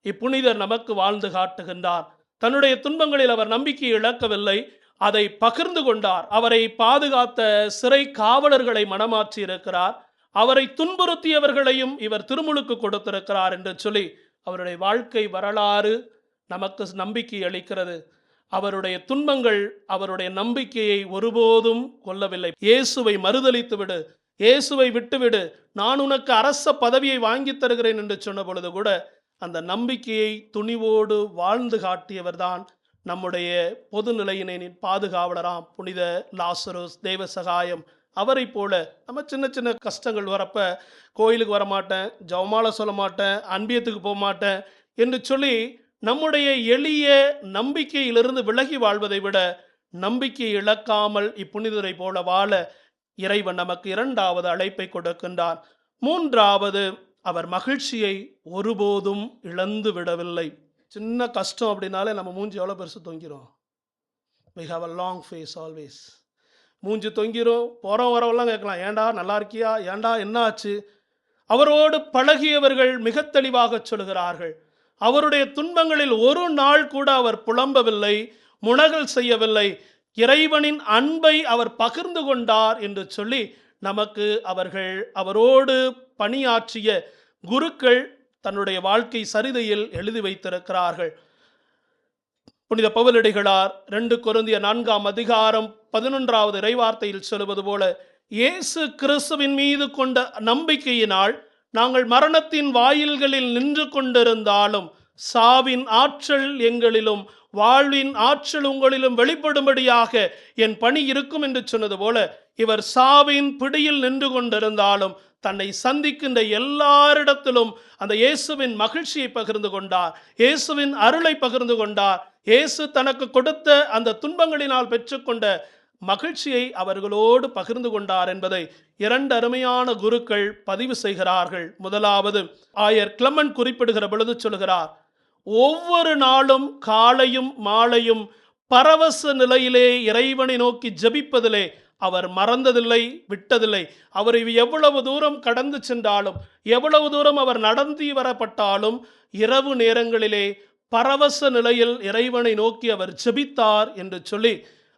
இப்புனிதர் நமக்கு வாழ்ந்து காட்டுகின்றார். தன்னுடைய துன்பங்களில் அவர் நம்பிக்கையை இழக்கவில்லை, அதை பகிர்ந்து கொண்டார். அவரை பாதுகாத்த சிறை காவலர்களை மனமாற்றி இருக்கிறார், அவரை துன்புறுத்தியவர்களையும் இவர் திருமுழுக்கு கொடுத்திருக்கிறார் என்று சொல்லி அவருடைய வாழ்க்கை வரலாறு நமக்கு நம்பிக்கை அளிக்கிறது. அவருடைய துன்பங்கள் அவருடைய நம்பிக்கையை ஒருபோதும் கொல்லவில்லை. இயேசுவை மறுதலித்து விடு, இயேசுவை விட்டுவிடு, நான் உனக்கு அரச பதவியை வாங்கி தருகிறேன் என்று சொன்ன பொழுது கூட அந்த நம்பிக்கையை துணிவோடு வாழ்ந்து காட்டியவர்தான் நம்முடைய பொதுநிலையினின் பாதுகாவலராம் புனித லாசருஸ் தேவசகாயம் அவரை போல நம்ம சின்ன சின்ன கஷ்டங்கள் வரப்ப கோயிலுக்கு வரமாட்டேன், ஜெபமாலை சொல்ல மாட்டேன், அன்பியத்துக்கு போக மாட்டேன் என்று சொல்லி நம்முடைய எளிய நம்பிக்கையிலிருந்து விலகி வாழ்வதை விட நம்பிக்கை இழக்காமல் இப்புனிதரை போல வாழ இறைவன் நமக்கு இரண்டாவது அழைப்பை கொடுக்கின்றார். மூன்றாவது, அவர் மகிழ்ச்சியை ஒருபோதும் இழந்து விடவில்லை. சின்ன கஷ்டம் அப்படின்னாலே நம்ம மூஞ்சி எவ்வளோ பெருசு தொங்கிரும். we have a long face always. மூஞ்சி தொங்கிரும். போகிறோம் வரவெல்லாம் கேட்கலாம், ஏண்டா நல்லா இருக்கியா, ஏண்டா என்ன ஆச்சு. அவரோடு பழகியவர்கள் மிக தெளிவாக சொல்கிறார்கள், அவருடைய துன்பங்களில் ஒரு நாள் கூட அவர் புலம்பவில்லை, முனகல் செய்யவில்லை. இறைவனின் அன்பை அவர் பகிர்ந்து கொண்டார் என்று சொல்லி நமக்கு அவரோடு பணியாற்றிய குருக்கள் தன்னுடைய வாழ்க்கை சரிதையில் எழுதி வைத்திருக்கிறார்கள். புனித பவுலடிகளார் 2 கொரிந்தியர் 4:11 இறைவார்த்தையில் சொல்லுவது போல, இயேசு கிறிஸ்துவின் மீது கொண்ட நம்பிக்கையினால் நாங்கள் மரணத்தின் வாயில்களில் நின்று கொண்டிருந்தாலும் சாவின் ஆற்றல் எங்களிலும் வாழ்வின் ஆற்றல் உங்களிலும் வெளிப்படும்படியாக என் பணி இருக்கும் என்று சொன்னது போல, இவர் சாவின் பிடியில் நின்று கொண்டிருந்தாலும் தன்னை சந்திக்கின்ற எல்லாரிடத்திலும் அந்த இயேசுவின் மகிழ்ச்சியை பகிர்ந்து கொண்டார், இயேசுவின் அருளை பகிர்ந்து கொண்டார். இயேசு தனக்கு கொடுத்த அந்த துன்பங்களினால் பெற்றுக்கொண்ட மகிழ்ச்சியை அவர்களோடு பகிர்ந்து கொண்டார் என்பதை 2 அருமையான குருக்கள் பதிவு செய்கிறார்கள். முதலாவது ஆயர் கிளமெண்ட் குறிப்பிடுகிற பொழுது சொல்கிறார், ஒவ்வொரு நாளும் காலையும் மாலையும் பரவச நிலையிலே இறைவனை நோக்கி ஜெபிப்பதிலே அவர் மறந்ததில்லை, விட்டதில்லை. அவர் எவ்வளவு தூரம் கடந்து சென்றாலும், எவ்வளவு தூரம் அவர் நடந்து வரப்பட்டாலும் இரவு நேரங்களிலே பரவச நிலையில் இறைவனை நோக்கி அவர் ஜெபித்தார் என்று சொல்லி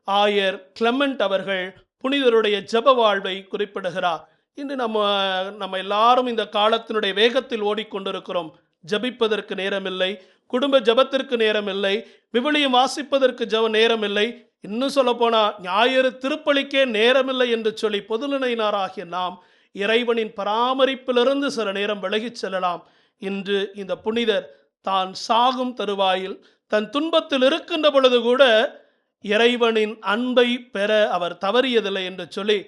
ஆயர் கிளமெண்ட் அவர்கள் புனிதருடைய ஜெப வாழ்வை குறிப்பிடுகிறார். இன்று நம்ம எல்லாரும் இந்த காலத்தினுடைய வேகத்தில் ஓடிக்கொண்டிருக்கிறோம். ஜெபிப்பதற்கு நேரமில்லை, குடும்ப ஜெபத்திற்கு நேரமில்லை, விவிலியம் வாசிப்பதற்கு நேரமில்லை, இன்னும் சொல்ல போனா ஞாயிறு திருப்பலிக்கே நேரமில்லை என்று சொல்லி பொதுநிலையினராகிய நாம் இறைவனின் பராமரிப்பிலிருந்து சில நேரம் விலகிச் செல்லலாம். இன்று இந்த புனிதர் தான் சாகும் தருவாயில் தன் துன்பத்தில் இருக்கின்ற பொழுது கூட இறைவனின் அன்பை பெற அவர் தவறியதில்லை என்று சொல்லி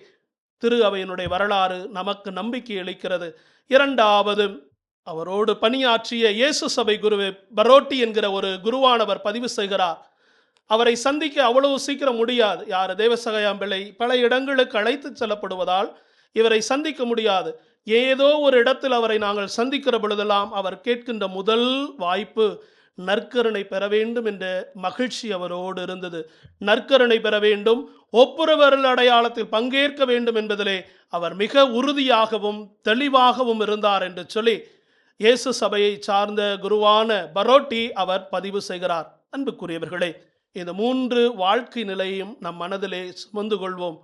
திரு அவையினுடைய வரலாறு நமக்கு நம்பிக்கை அளிக்கிறது. இரண்டாவது, அவரோடு பணியாற்றிய இயேசு சபை குரு பரோட்டி என்கிற ஒரு குருவானவர் பதிவு செய்கிறார், அவரை சந்திக்க அவ்வளவு சீக்கிரம் முடியாது. யார் தேவசகாயம் பிள்ளை பல இடங்களுக்கு அழைத்து செல்லப்படுவதால் இவரை சந்திக்க முடியாது. ஏதோ ஒரு இடத்தில் அவரை நாங்கள் சந்திக்கிற பொழுதெல்லாம் அவர் கேட்கின்ற முதல் வாய்ப்பு நற்கருணை பெற வேண்டும் என்ற மகிழ்ச்சி அவரோடு இருந்தது. நற்கருணை பெற வேண்டும், ஒப்புரவர்கள் அடையாளத்தில் பங்கேற்க வேண்டும் என்பதிலே அவர் மிக உறுதியாகவும் தெளிவாகவும் இருந்தார் என்று சொல்லி இயேசு சபையை சார்ந்த குருவான பரோட்டி அவர் பதிவு செய்கிறார். அன்புக்குரியவர்களே, இந்த 3 வாழ்க்கை நிலையும் நம் மனதிலே சுமந்து கொள்வோம்.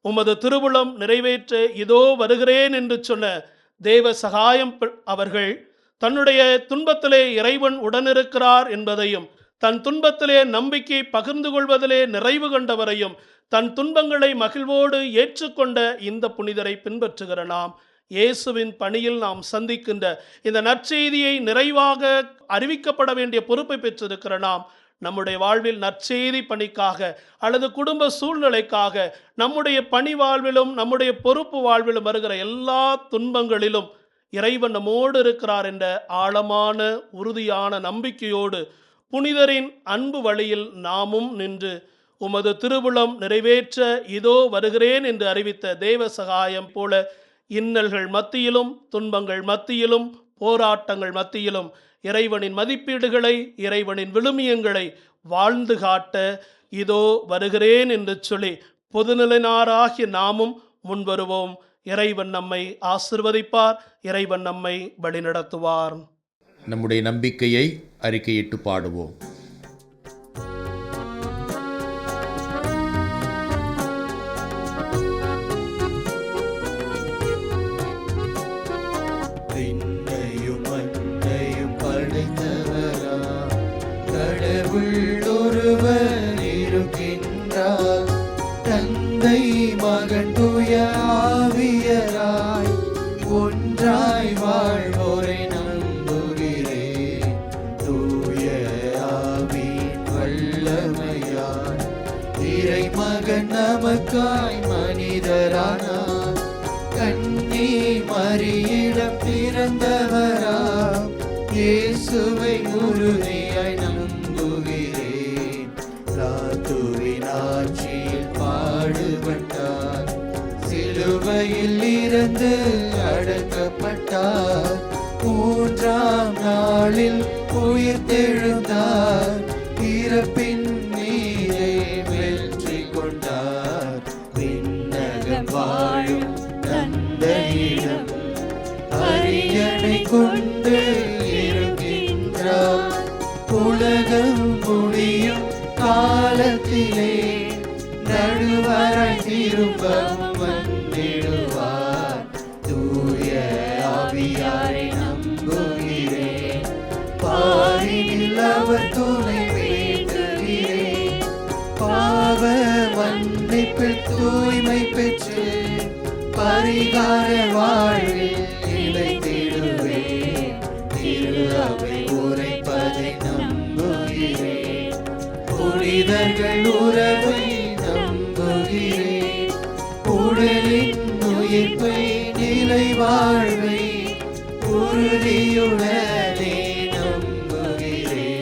உமது திருவுளம் நிறைவேற்ற இதோ வருகிறேன் என்று சொன்ன தேவ சகாயம் அவர்கள் தன்னுடைய துன்பத்திலே இறைவன் உடனிருக்கிறார் என்பதையும், தன் துன்பத்திலே நம்பிக்கை பகிர்ந்து கொள்வதிலே நிறைவு கண்டவரையும், தன் துன்பங்களை மகிழ்வோடு ஏற்றுக்கொண்ட இந்த புனிதரை பின்பற்றுகிற நாம் இயேசுவின் பணியில் நாம் சந்திக்கின்ற இந்த நற்செய்தியை நிறைவாக அறிவிக்கப்பட வேண்டிய பொறுப்பை பெற்றிருக்கிற நாம் நம்முடைய வாழ்வில் நற்செய்தி பணிக்காக அல்லது குடும்ப சூழ்நிலைக்காக நம்முடைய பணி வாழ்விலும் நம்முடைய பொறுப்பு வாழ்விலும் வருகிற எல்லா துன்பங்களிலும் இறைவன் நம்மோடு இருக்கிறார் என்ற ஆழமான உறுதியான நம்பிக்கையோடு புனிதரின் அன்பு வழியில் நாமும் நின்று உமது திருவுளம் நிறைவேற்ற இதோ வருகிறேன் என்று அறிவித்த தேவ சகாயம் போல இன்னல்கள் மத்தியிலும் துன்பங்கள் மத்தியிலும் போராட்டங்கள் மத்தியிலும் இறைவனின் மதிப்பீடுகளை இறைவனின் விழுமியங்களை வாழ்ந்து காட்ட இதோ வருகிறேன் என்று சொல்லி பொதுநிலையினராகிய நாமும் முன்வருவோம். இறைவன் நம்மை ஆசிர்வதிப்பார், இறைவன் நம்மை வழிநடத்துவார். நம்முடைய நம்பிக்கையை அறிக்கையிட்டு பாடுவோம். தந்தை மகன் தூய ஆவியராய் ஒன்றாய் வாழ்வோரை நம்புகிறேன். தூய ஆவியின் வல்லமையாய் இறை மகன் நமக்காய் மனிதரானார். கன்னி மரியிடம் பிறந்தவராம் இயேசுவை உறுதியாய் நம்புகிறேன். ராத்துவின் ஆட்சியில் பாடுபட்டார், சிலுவையில் இருந்து அடக்கப்பட்டார், மூன்றாம் நாளில் உயிர்த்தெழுந்தார், இறப்பின் மீதே வெற்றி கொண்டார். விண்ணகம் வாழும் தந்தையிடம் அரியணை கொண்டு இருக்கின்றார். உலகம் முடியும் காலத்திலே நடுவராய் திரும்பவும் வந்திடுவார். தூய ஆவியாரை நம்புகிறேன், பாரினில் அவர் துணை வேண்டுகிறேன். பாவ மன்னிப்பில் தூய்மை பெற்று பரிகார வாழ்வில் நிலைத்திடுவேன். திரு அவை உரைப்பதை நம்புகிறேன், புனிதர்கள் உறவை நம்புகிறேன். உடலின் உயிர்ப்பை நிலை வாழ்வை உறுதியுடனே நம்புகிறேன்.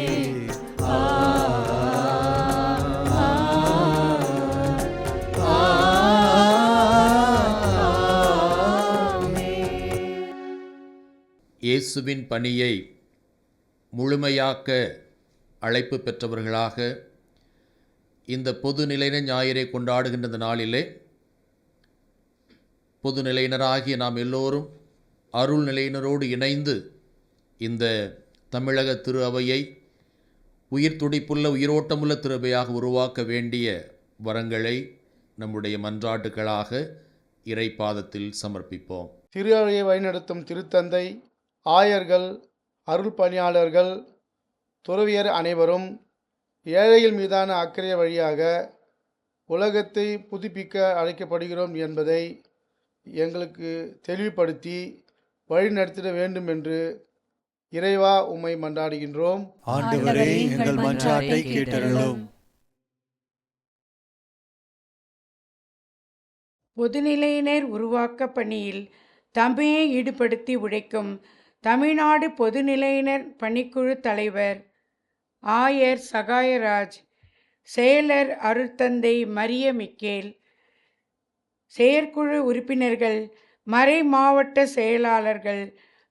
இயேசுவின் பணியை முழுமையாக்க அழைப்பு பெற்றவர்களாக இந்த பொது நிலையின ஞாயிறை கொண்டாடுகின்ற இந்த நாளிலே பொது நிலையினராகிய நாம் எல்லோரும் அருள் நிலையினரோடு இணைந்து இந்த தமிழக திரு அவையை உயிர் துடிப்புள்ள உயிரோட்டமுள்ள திரு அவையாக உருவாக்க வேண்டிய வரங்களை நம்முடைய மன்றாட்டுகளாக இறைப்பாதத்தில் சமர்ப்பிப்போம். திரு அவையை வழிநடத்தும் திருத்தந்தை, ஆயர்கள், அருள் பணியாளர்கள், துறவியர் அனைவரும் ஏழைகள் மீதான அக்கறை வழியாக உலகத்தை புதுப்பிக்க அழைக்கப்படுகிறோம் என்பதை எங்களுக்கு தெளிவுபடுத்தி வழிநடத்திட வேண்டும் என்று இறைவா உம்மை மன்றாடுகின்றோம். ஆண்டவரே, எங்கள் மன்றாட்டை கேட்டருளும். பொதுநிலையினர் உருவாக்க பணியில் தம்மையை ஈடுபடுத்தி உழைக்கும் தமிழ்நாடு பொதுநிலையினர் பணிக்குழு தலைவர் ஆயர் சகாயராஜ், செயலர் அருட்தந்தை மரிய மிக்கேல், செயற்குழு உறுப்பினர்கள், மறை மாவட்ட செயலாளர்கள்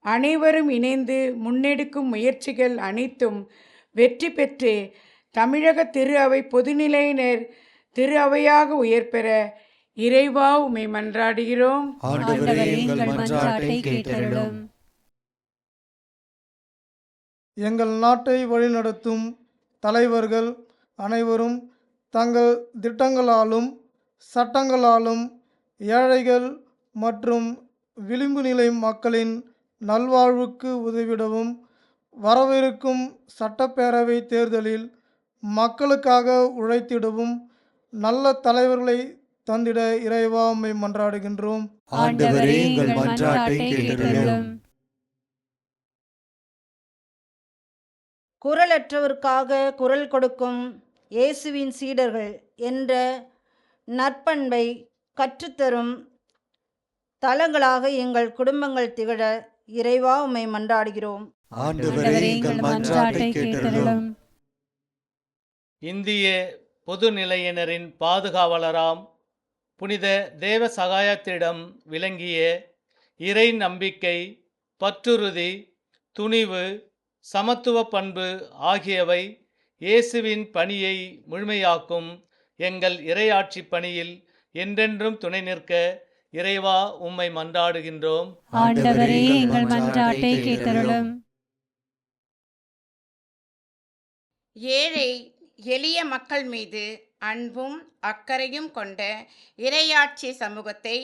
அனைவரும் இணைந்து முன்னெடுக்கும் முயற்சிகள் அனைத்தும் வெற்றி பெற்று தமிழக திரு அவை பொதுநிலையினர் திரு அவையாக உயர்பெற இறைவா உம்மை மன்றாடுகிறோம். ஆண்டவரே, எங்கள் மன்றாட்டை கேட்டருளும். எங்கள் நாட்டை வழிநடத்தும் தலைவர்கள் அனைவரும் தங்கள் திட்டங்களாலும் சட்டங்களாலும் ஏழைகள் மற்றும் விளிம்பு நிலை மக்களின் நல்வாழ்வுக்கு உதவிடவும் வரவிருக்கும் சட்டப்பேரவை தேர்தலில் மக்களுக்காக உழைத்திடவும் நல்ல தலைவர்களை தந்திட இறைவா உம்மை மன்றாடுகின்றோம். ஆண்டவரே, எங்கள் மன்றாட்டை கேட்டருளும். குரலற்றவருக்காக குரல் கொடுக்கும் இயேசுவின் சீடர்கள் என்ற நற்பண்பை கற்றுத்தரும் தலங்களாக எங்கள் குடும்பங்கள் திகழ இறைவா உம்மை மன்றாடுகிறோம். ஆண்டவரே, எங்கள் மன்றாட்டை கேட்டருளும். இந்திய பொதுநிலையினரின் பாதுகாவலராம் புனித தேவ சகாயத்திடம் விளங்கிய இறை நம்பிக்கை, பற்றுறுதி, துணிவு, சமத்துவ பண்பு ஆகியவை இயேசுவின் பணியை முழுமையாக்கும் எங்கள் இறையாட்சி பணியில் என்றென்றும் துணை நிற்க இறைவா உம்மை மன்றாடுகின்றோம். ஆண்டவரே, எங்கள் மன்றாட்டை கேட்டருளும். ஏழை எளிய மக்கள் மீது அன்பும் அக்கறையும் கொண்ட இறையாட்சி சமூகத்தை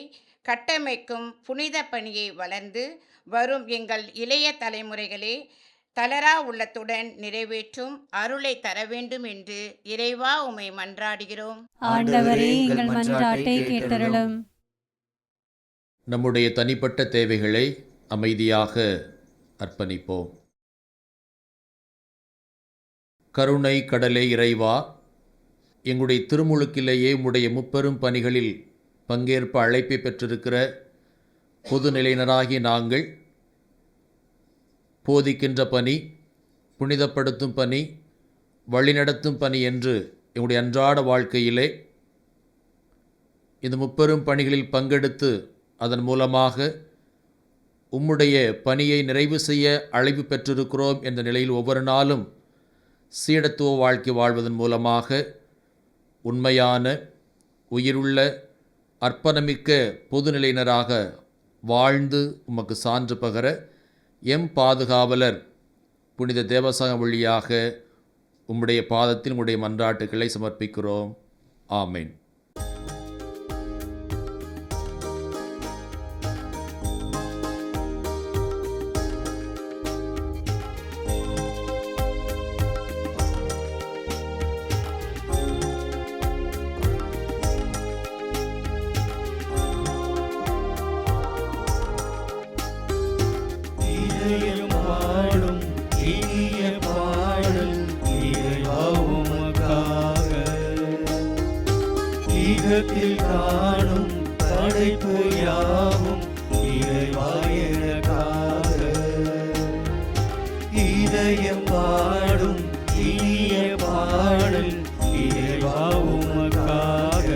கட்டமைக்கும் புனித பணியை வளர்ந்து வரும் எங்கள் இளைய தலைமுறைகளே தளரா உள்ளத்துடன் நிறைவேற்றும் அருளை தர வேண்டும் என்று இறைவா உம்மை மன்றாடுகிறோம். ஆண்டவரே, எங்கள் மன்றாட்டை கேட்டருளும். நம்முடைய தனிப்பட்ட தேவைகளை அமைதியாக அர்ப்பணிப்போம். கருணை கடலே இறைவா, எங்களுடைய திருமுழுக்கிலேயே உம்முடைய முப்பெரும் பணிகளில் பங்கேற்ப அழைப்பை பெற்றிருக்கிற பொதுநிலையினராகிய நாங்கள் போதிக்கின்ற பணி, புனிதப்படுத்தும் பணி, வழிநடத்தும் பணி என்று எங்களுடைய அன்றாட வாழ்க்கையிலே இந்த முப்பெரும் பணிகளில் பங்கெடுத்து அதன் மூலமாக உம்முடைய பணியை நிறைவு செய்ய அழைப்பு பெற்றிருக்கிறோம் என்ற நிலையில் ஒவ்வொரு நாளும் சீடத்துவ வாழ்க்கை வாழ்வதன் மூலமாக உண்மையான, உயிருள்ள, அர்ப்பணமிக்க பொதுநிலையினராக வாழ்ந்து உமக்கு சான்று பகர எம் பாதுகாவலர் புனித தேவசகம் வழியாக உம்முடைய பாதத்தில் உம்முடைய மன்றாட்டுக்களை சமர்ப்பிக்கிறோம். ஆமென். காணும் படைப்பு யாவும் இறைவா எனக்காக. இதயம் பாடும் இனிய பாடல் இறைவா உமக்காக.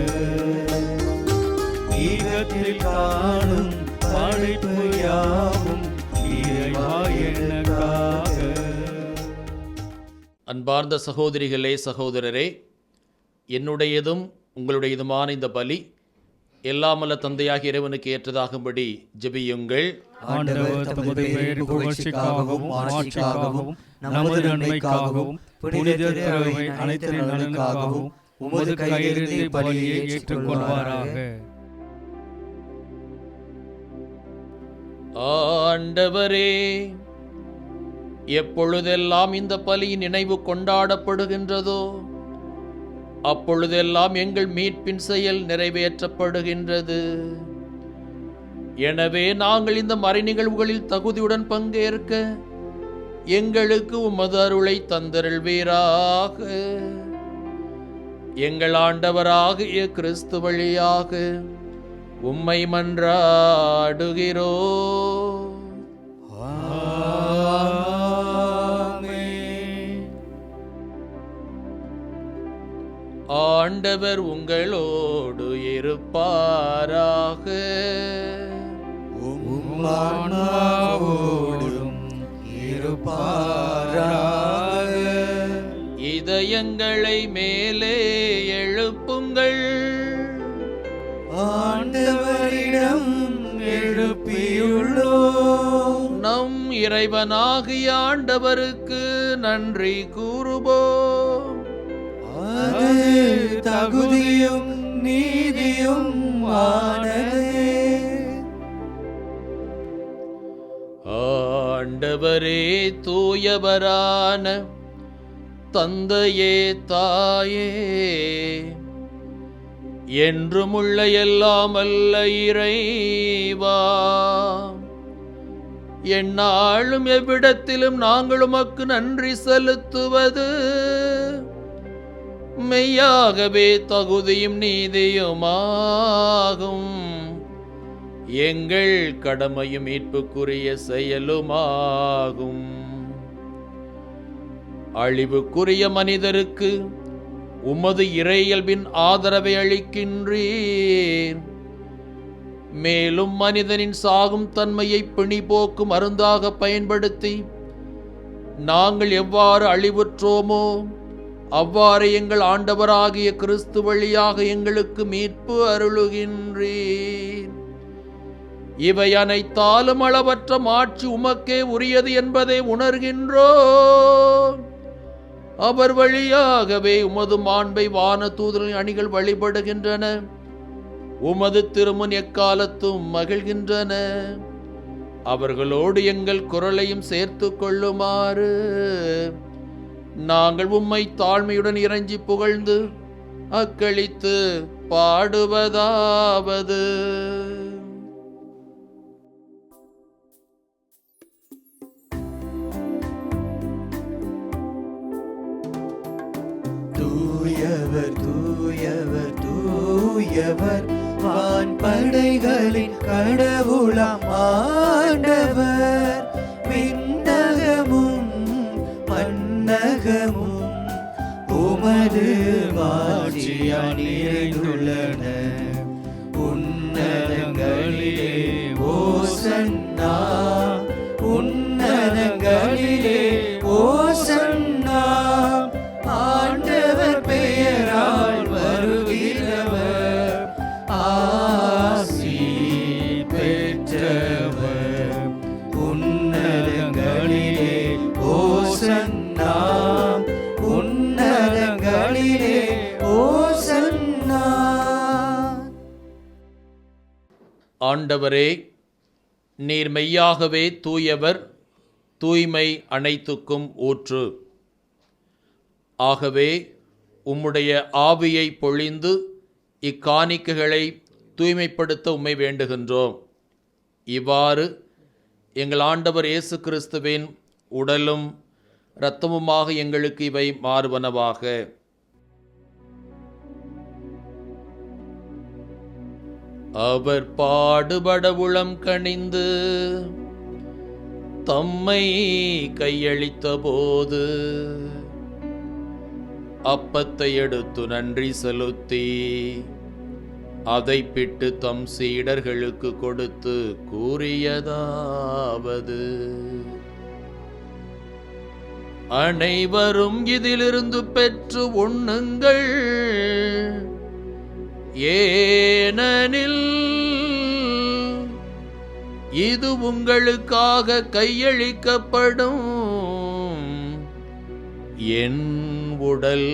ஈகத்தில் காணும் படைப்பு யாவும் இறைவா எனக்காக. அன்பார்ந்த சகோதரிகளே, சகோதரரே, என்னுடையதும் உங்களுடையதுமான இந்த பலி எல்லாமல்ல தந்தையாகிய இறைவனுக்கு ஏற்றதாகும்படி ஜெபியுங்கள். ஆண்டவர் தமது பெயர் புகழ்ச்சிக்காகவும் ஆட்சிக்காகவும் நமது நன்மைக்காகவும் புனித திருவை அனைத்தின் நலனுக்காகவும் உமது கையிலிருந்து பலியை ஏற்றுக்கொள்வாராக. ஆண்டவரே, எப்பொழுதெல்லாம் இந்த பலியின் நினைவு கொண்டாடப்படுகின்றதோ அப்பொழுதெல்லாம் எங்கள் மீட்பின் செயல் நிறைவேற்றப்படுகின்றது. எனவே நாங்கள் இந்த மறை நிகழ்வுகளில் தகுதியுடன் பங்கேற்க எங்களுக்கு உமது அருளை தந்தருள்வீராக. எங்கள் ஆண்டவராகிய கிறிஸ்து வழியாக உம்மை மன்றாடுகிறோ. ஆண்டவர் உங்களோடு இருப்பாராக. உம்மாவோடும் இருப்பாராக. இதயங்களை மேலே எழுப்புங்கள். ஆண்டவரிடம் எழுப்பியுள்ளோம். நம் இறைவனாகிய ஆண்டவருக்கு நன்றி கூறுவோம். அது தகுதியும் நீதியும் ஆனதே. ஆண்டவரே, தூயவரான தந்தையே, தாயே, என்றுமுள்ள எல்லாம் அல்ல இறைவா, எந்நாளும் எவ்விடத்திலும் நாங்கள் உமக்கு நன்றி செலுத்துவது மெய்யாகவே தகுதியும் நீதியுமாகும். எங்கள் கடமையும் மீட்புக்குரிய செயலுமாகும். அழிவுக்குரிய மனிதருக்கு உமது இறையியல்பின் ஆதரவை அளிக்கின்றீர். மேலும் மனிதனின் சாகும் தன்மையை பிணிபோக்கும் மருந்தாக பயன்படுத்தி நாங்கள் எவ்வாறு அழிவுற்றோமோ அவ்வாறு எங்கள் ஆண்டவராகிய கிறிஸ்து வழியாக எங்களுக்கு மீட்பு அருளுகின்றீர். இவை அனைத்தாலும் அளவற்ற மாட்சி உமக்கே உரியது என்பதை உணர்கின்றோம். அவர் வழியாகவே உமது மாண்பை வான தூதரின் அணிகள் வழிபடுகின்றன. உமது திருமுன் எக்காலத்தும் மகிழ்கின்றன. அவர்களோடு எங்கள் குரலையும் சேர்த்து கொள்ளுமாறு நாங்கள் உம்மை தாழ்மையுடன் இறைஞ்சி புகழ்ந்து அக்களித்து பாடுவதாவது: தூயவர் தூயவர் வான்படைகளின் கடவுளாம் ஆண்டவர். விண்ணகமும் மண்ணகமும் உமது மாட்சியால் நிறைந்துள்ளன. உன்னதங்களிலே ஓசன்னா, உன்னதங்களிலே ஓசன்னா. ஆண்டவர் பெயரால் வருகிறவர் ஆசி பெற்றவர். உன்னதங்களிலே ஓசன்னா, உன்னதங்களிலே ஓசன்னா. ஆண்டவரே, நீர் மெய்யாகவே தூயவர், தூய்மை அனைத்துக்கும் ஊற்று. ஆகவே உம்முடைய ஆவியை பொழிந்து இக்காணிக்கைகளை தூய்மைப்படுத்த உம்மை வேண்டுகின்றோம். இவ்வாறு எங்கள் ஆண்டவர் இயேசு கிறிஸ்துவின் உடலும் இரத்தமுமாக எங்களுக்கு இவை மாறுவனவாக. அவர் பாடுபட உளம் கனிந்து தம்மை கையளித்த போது அப்பத்தை எடுத்து நன்றி செலுத்தி அதை பிட்டு தம் சீடர்களுக்கு கொடுத்து கூறியதாவது: அனைவரும் இதிலிருந்து பெற்று உண்ணுங்கள், ஏனெனில் இது உங்களுக்காக கையளிக்கப்படும் என் உடல்.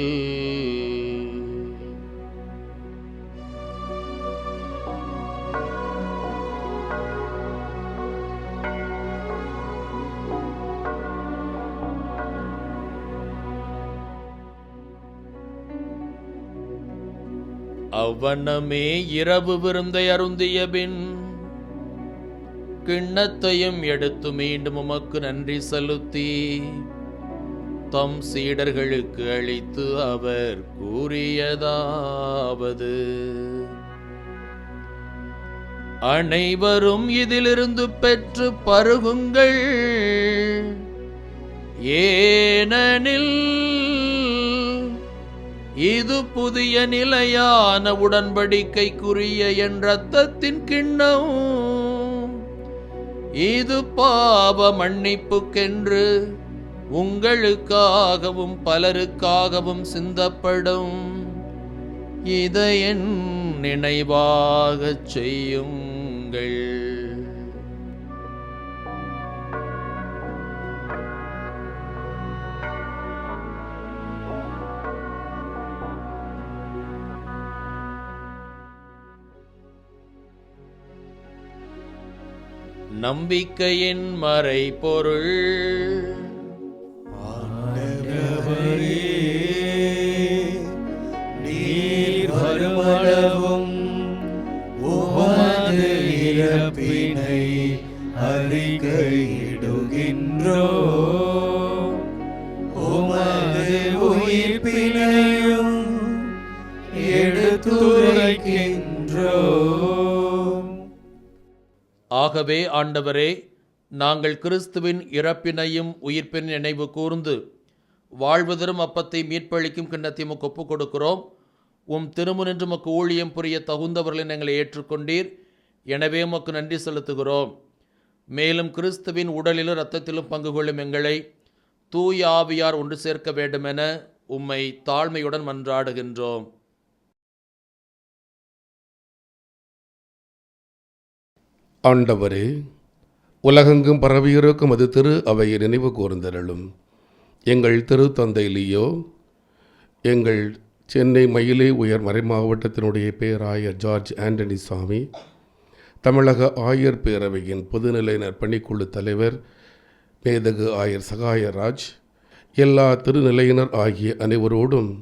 அவ்வண்ணமே இரவு விருந்தை அருந்திய பின் கிண்ணத்தையும் எடுத்து மீண்டும் உமக்கு நன்றி செலுத்தி தம் சீடர்களுக்கு அளித்து அவர் கூறியதாவது: அனைவரும் இதிலிருந்து பெற்று பருகுங்கள், ஏனெனில் இது புதிய நிலையான உடன்படிக்கைக்குரிய என் இரத்தத்தின் கிண்ணம். இது பாவ மன்னிப்புக்கென்று உங்களுக்காகவும் பலருக்காகவும் சிந்தப்படும். இதை என் நினைவாகச் செய்யுங்கள். நம்பிக்கையின் மறைபொருள். ஆண்டவரே, நீர் வருமளவும் உமது இறப்பினை அறிக்கையிடுகின்றோம், உமது உயிர்ப்பினையும் எடுத்துரைக்கின்றோம். ஆகவே ஆண்டவரே, நாங்கள் கிறிஸ்துவின் இறப்பினையும் உயிர்ப்பின் நினைவு கூர்ந்து வாழ்வு தரும் அப்பத்தை மீட்பளிக்கும் கிண்ணத்தை உமக்கு ஒப்புக் கொடுக்கிறோம். உம் திருமுனின்று உமக்கு ஊழியம் புரிய தகுந்தவர்களை எங்களை ஏற்றுக்கொண்டீர். எனவே உமக்கு நன்றி செலுத்துகிறோம். மேலும் கிறிஸ்துவின் உடலிலும் இரத்தத்திலும் பங்கு கொள்ளும் எங்களை தூய ஆவியார் ஒன்று சேர்க்க வேண்டுமென உம்மை தாழ்மையுடன் மன்றாடுகின்றோம். ஆண்டவரே, உலகெங்கும் பரவியிருக்கும் அது திரு அவையை நினைவு கூர்ந்தருளும். எங்கள் திரு தந்தை லியோ, எங்கள் சென்னை மயிலை உயர் மறைமாவட்டத்தினுடைய பேராயர் ஜார்ஜ் ஆண்டனி சாமி, தமிழக ஆயர் பேரவையின் பொதுநிலையினர் பணிக்குழு தலைவர் மேதகு ஆயர் சகாயராஜ், எல்லா திருநிலையினர் ஆகிய அனைவரோடும்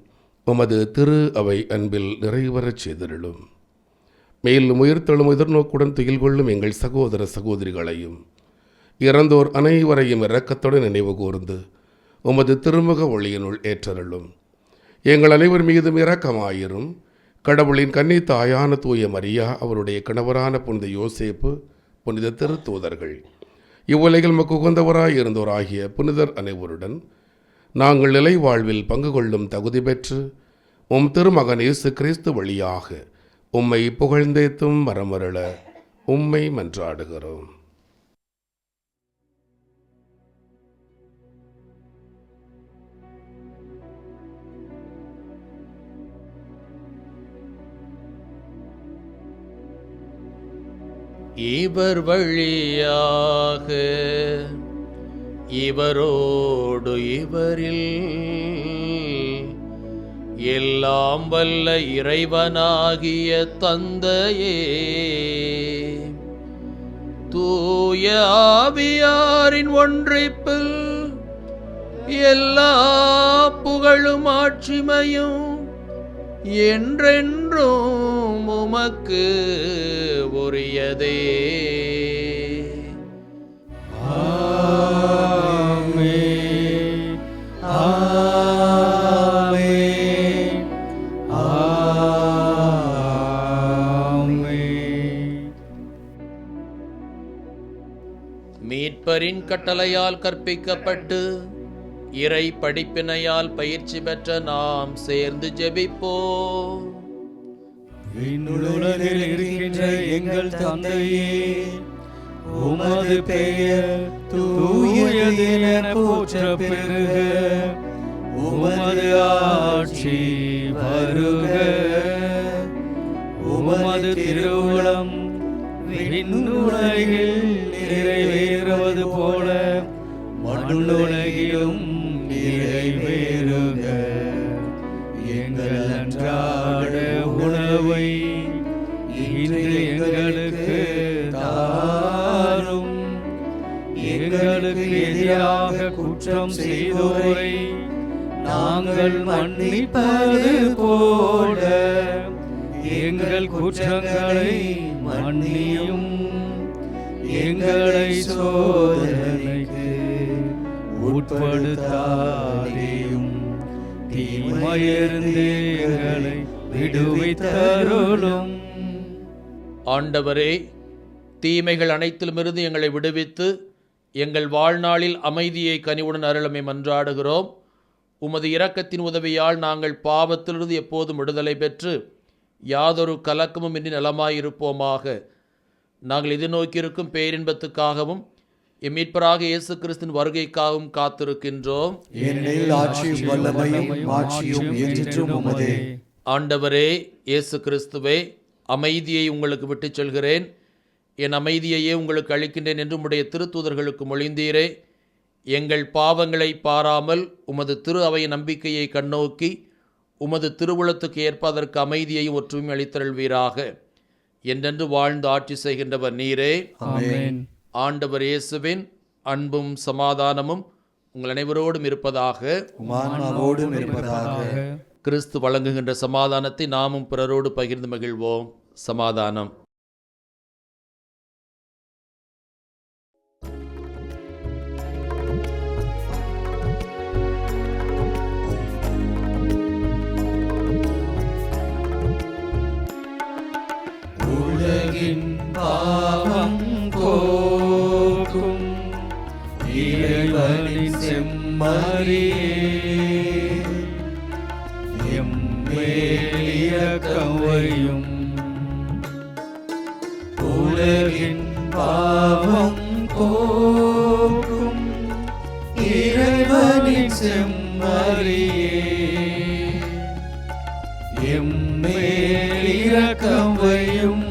உமது திரு அவை அன்பில் நிறைவரச் செய்தருளும். மேலும் உயிர்த்தெழும் எதிர்நோக்குடன் துயில் கொள்ளும் எங்கள் சகோதர சகோதரிகளையும் இறந்தோர் அனைவரையும் இரக்கத்துடன் நினைவு கூர்ந்து உமது திருமுக ஒளியினுள் ஏற்றருளும். எங்கள் அனைவர் மீதும் இரக்கமாயிரும். கடவுளின் கன்னி தாயான தூய மரியா, அவருடைய கணவரான புனித யோசேப்பு, புனித திருத்தூதர்கள், இவ்வுலகில் மக்கு உகந்தவராய் இருந்தோராகிய புனிதர் அனைவருடன் நாங்கள் நிலை வாழ்வில் பங்கு கொள்ளும் தகுதி பெற்று உம் திருமகன் இயேசு கிறிஸ்து வழியாக உம்மை புகழ்ந்தேத்தும் வரமருள உம்மை மன்றாடுகிறோம். இவர் வழியாக இவரோடு இவரில் எல்லாம் வல்ல இறைவனாகிய தந்தையே, தூய ஆவியாரின் ஒன்றிப்பில் எல்லா புகழும் ஆட்சிமையும் என்றென்றும் உமக்கு உரியதே. ஆமென். ஆமென். ஆமென். மீட்பரின் கட்டளையால் கற்பிக்கப்பட்டு இறை படிப்பினையால் பயிற்சி பெற்ற நாம் சேர்ந்து ஜெபிப்போம். விண்ணுலகில் இருக்கின்ற எங்கள் தந்தையே, உமது பெயர் தூயதென போற்ற பெறுக. உமது ஆட்சி வருக. உமது திருவுளம் விண்ணுலகில் நிறைவேறுவது போல மண்ணுலகிலும் நிறைவேறுக. எங்கள் அன்றாட உணவை இன்று எங்களுக்கு தாரும். எங்களுக்கு எதிராக குற்றம் செய்தோரை நாங்கள் மன்னிப்பது போல எங்கள் குற்றங்களை மன்னியும். எங்களை சோதனைக்கு உட்படுத்தாதேயும், தீமையிலிருந்து எங்களை விடுவித்தருளும். ஆண்டவரே, தீமைகள் அனைத்திலுமிருந்து எங்களை விடுவித்து எங்கள் வாழ்நாளில் அமைதியை கனிவுடன் அருளமை மன்றாடுகிறோம். உமது இரக்கத்தின் உதவியால் நாங்கள் பாவத்திலிருந்து எப்போதும் விடுதலை பெற்று யாதொரு கலக்கமும் இன்றி நலமாயிருப்போமாக. நாங்கள் எதிர்நோக்கியிருக்கும் பேரின்பத்துக்காகவும் எம் மீட்பராக இயேசு கிறிஸ்துவின் வருகைக்காகவும் காத்திருக்கின்றோம். ஏனெனில் ஆட்சியும் வல்லமையும் மாட்சியும் என்றென்றும் உமதே. ஆண்டவரே இயேசு கிறிஸ்துவே, அமைதியை உங்களுக்கு விட்டுச் செல்கிறேன், என் அமைதியையே உங்களுக்கு அளிக்கின்றேன் என்று உம்முடைய திருத்தூதர்களுக்கு மொழிந்தீரே. எங்கள் பாவங்களை பாராமல் உமது திரு அவை நம்பிக்கையை கண்ணோக்கி உமது திருவுளத்துக்கு ஏற்ப அதற்கு அமைதியையும் ஒற்றுமையும் அளித்தருள்வீராக. என்றென்று வாழ்ந்து ஆட்சி செய்கின்றவர் நீரே. ஆமென். ஆண்டவர் இயேசுவின் அன்பும் சமாதானமும் உங்கள் அனைவரோடும் இருப்பதாக. உம்மான்மாவோடும் இருப்பதாக. கிறிஸ்து வழங்குகின்ற சமாதானத்தை நாமும் பிறரோடு பகிர்ந்து மகிழ்வோம். சமாதானம். உலகின் பாவம் போக்கும் இறைவனின் செம்மறியே, எம்மேல் இரக்கம் வையும். உலகின் பாவம் போக்கும் இறைவனின் செம்மறியே, எம்மேல் இரக்கம் வையும்.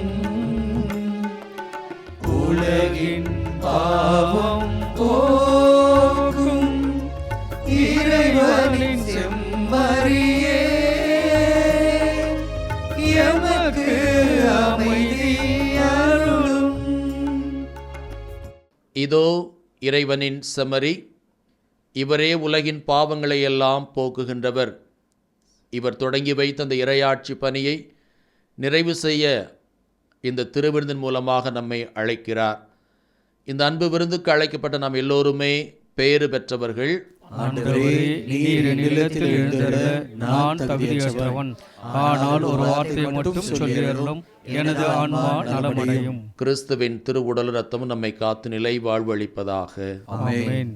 உலகின் பாவம் போக்கும் இறைவனின் செம்மறியே, எமக்கு அமைதி அருளும். இதோ இறைவனின் செம்மறி, இவரே உலகின் பாவங்களை எல்லாம் போக்குகின்றவர். இவர் தொடங்கி வைத்த அந்த இறையாட்சி பணியை நிறைவு செய்ய இந்த திருவிருந்தின் மூலமாக நம்மை அழைக்கிறார். இந்த அன்பு விருந்துக்கு அழைக்கப்பட்ட நாம் எல்லோருமே பேறு பெற்றவர்கள். ஆண்டவரே, நீர் என்னிடத்தில் எழுந்தருள நான் தகுதியற்றவன். ஆனால் ஒரு வார்த்தை மட்டும் சொல்லியருளும், எனது ஆன்மா நலமடையும். கிறிஸ்துவின் திருவுடல் இரத்தம் நம்மை காத்து நிலை வாழ்வளிப்பதாக. ஆமென்.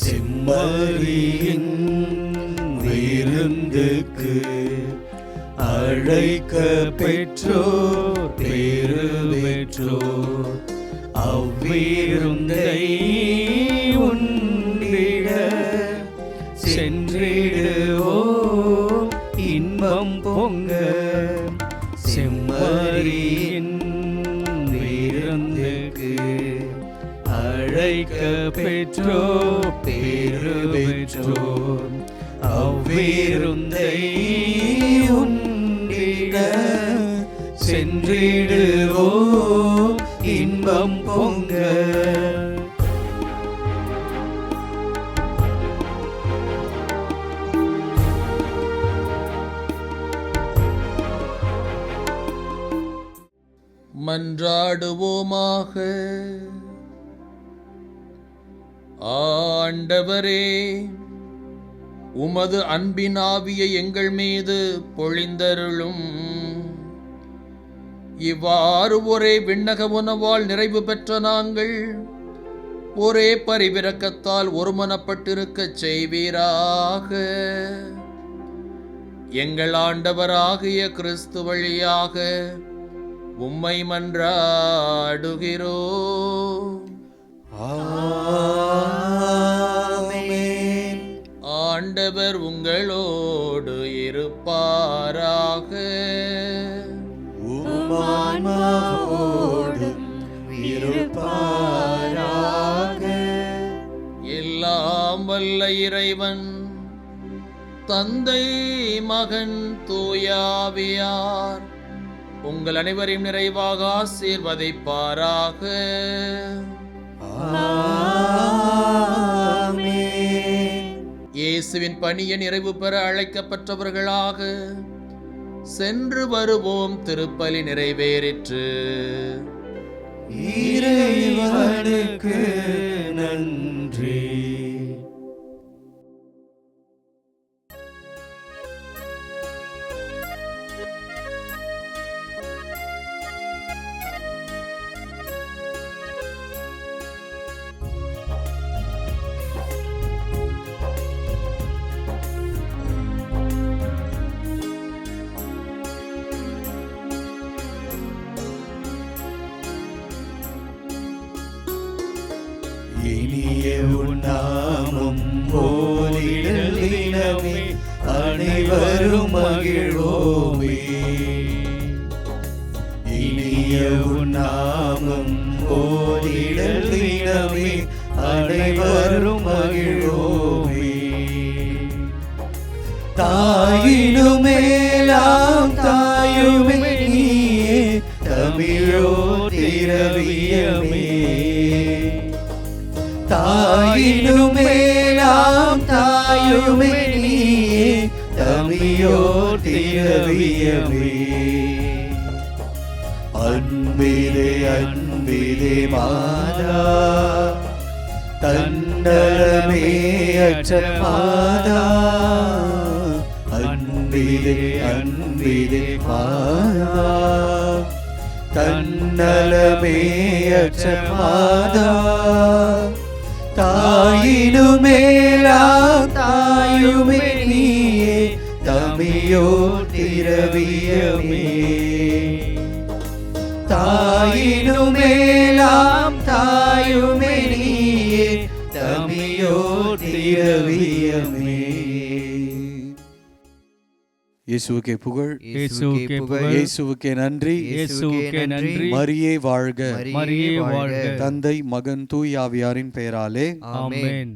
செம்மறியின் விருந்துக்கு அழைக்க பெற்றோர் பேறு பெற்றோர், அவ்விருந்தை உண்டிட சென்றிடுவோம் இன்பம் பொங்க. செம்மறியின் விருந்துக்கு அழைக்க பெற்றோர் பேறு பெற்றோர், அவ்விருந்தை உண்டிட சென்றிடுவோம் இன்பம் பொங்க. மன்றாடுவோமாக. ஆண்டவரே, உமது அன்பின் ஆவியை எங்கள் மீது பொழிந்தருளும். இவ்வாறு ஒரே விண்ணக உணவால் நிறைவு பெற்ற நாங்கள் ஒரே பரிவிரக்கத்தால் ஒருமனப்பட்டிருக்கச் செய்வீராக. எங்கள் ஆண்டவராகிய கிறிஸ்து வழியாக உம்மை மன்றாடுகிறோம். ஆமென். ஆண்டவர் உங்களோடு இருப்பாராக. உம்மான்மாவோடும் இருப்பாராக. எல்லாம் வல்ல இறைவன் தந்தை, மகன், தூயாவியார் உங்கள் அனைவரையும் நிறைவாக ஆசீர்வதிப்பாராக. இயேசுவின் பணியை நிறைவு பெற அழைக்கப்பட்டவர்களாக சென்று வருவோம். திருப்பலி நிறைவேறிற்று. இறைவனுக்கு நன்றி. இனிய உன்னாமம் போலிடல் தினமே அனைவரும் மகிழ்வோமே. இனிய உன்னாமம் போலிடல் தினமே அனைவரும் மகிழ்வோமே. தாயினுமேலாம் தாயுமே நீயே, தமிழோ திரவியமே. தாயினுமேலாம் தாயுமே நீயே, தமிழோ திரவியமே. அன்பிலே அன்பிலே மாதா, தன்னலமே அற்ற மாதா. அன்பிலே அன்பிலே மாதா, தன்னலமே அற்ற மாதா. தாயினுமேலாம் தாயுமே நீயே, தமிழோ திரவியமே. தாயினுமேலாம் தாயுமே நீயே, தமிழோ திரவியமே. இயேசுவுக்கே புகழ், இயேசுவுக்கே புகழ், இயேசுவுக்கே நன்றி, இயேசுவுக்கே நன்றி. மரியே வாழ்க, மரியே வாழ்க. தந்தை, மகன், தூய் ஆவியாரின் பெயராலே ஆமென்.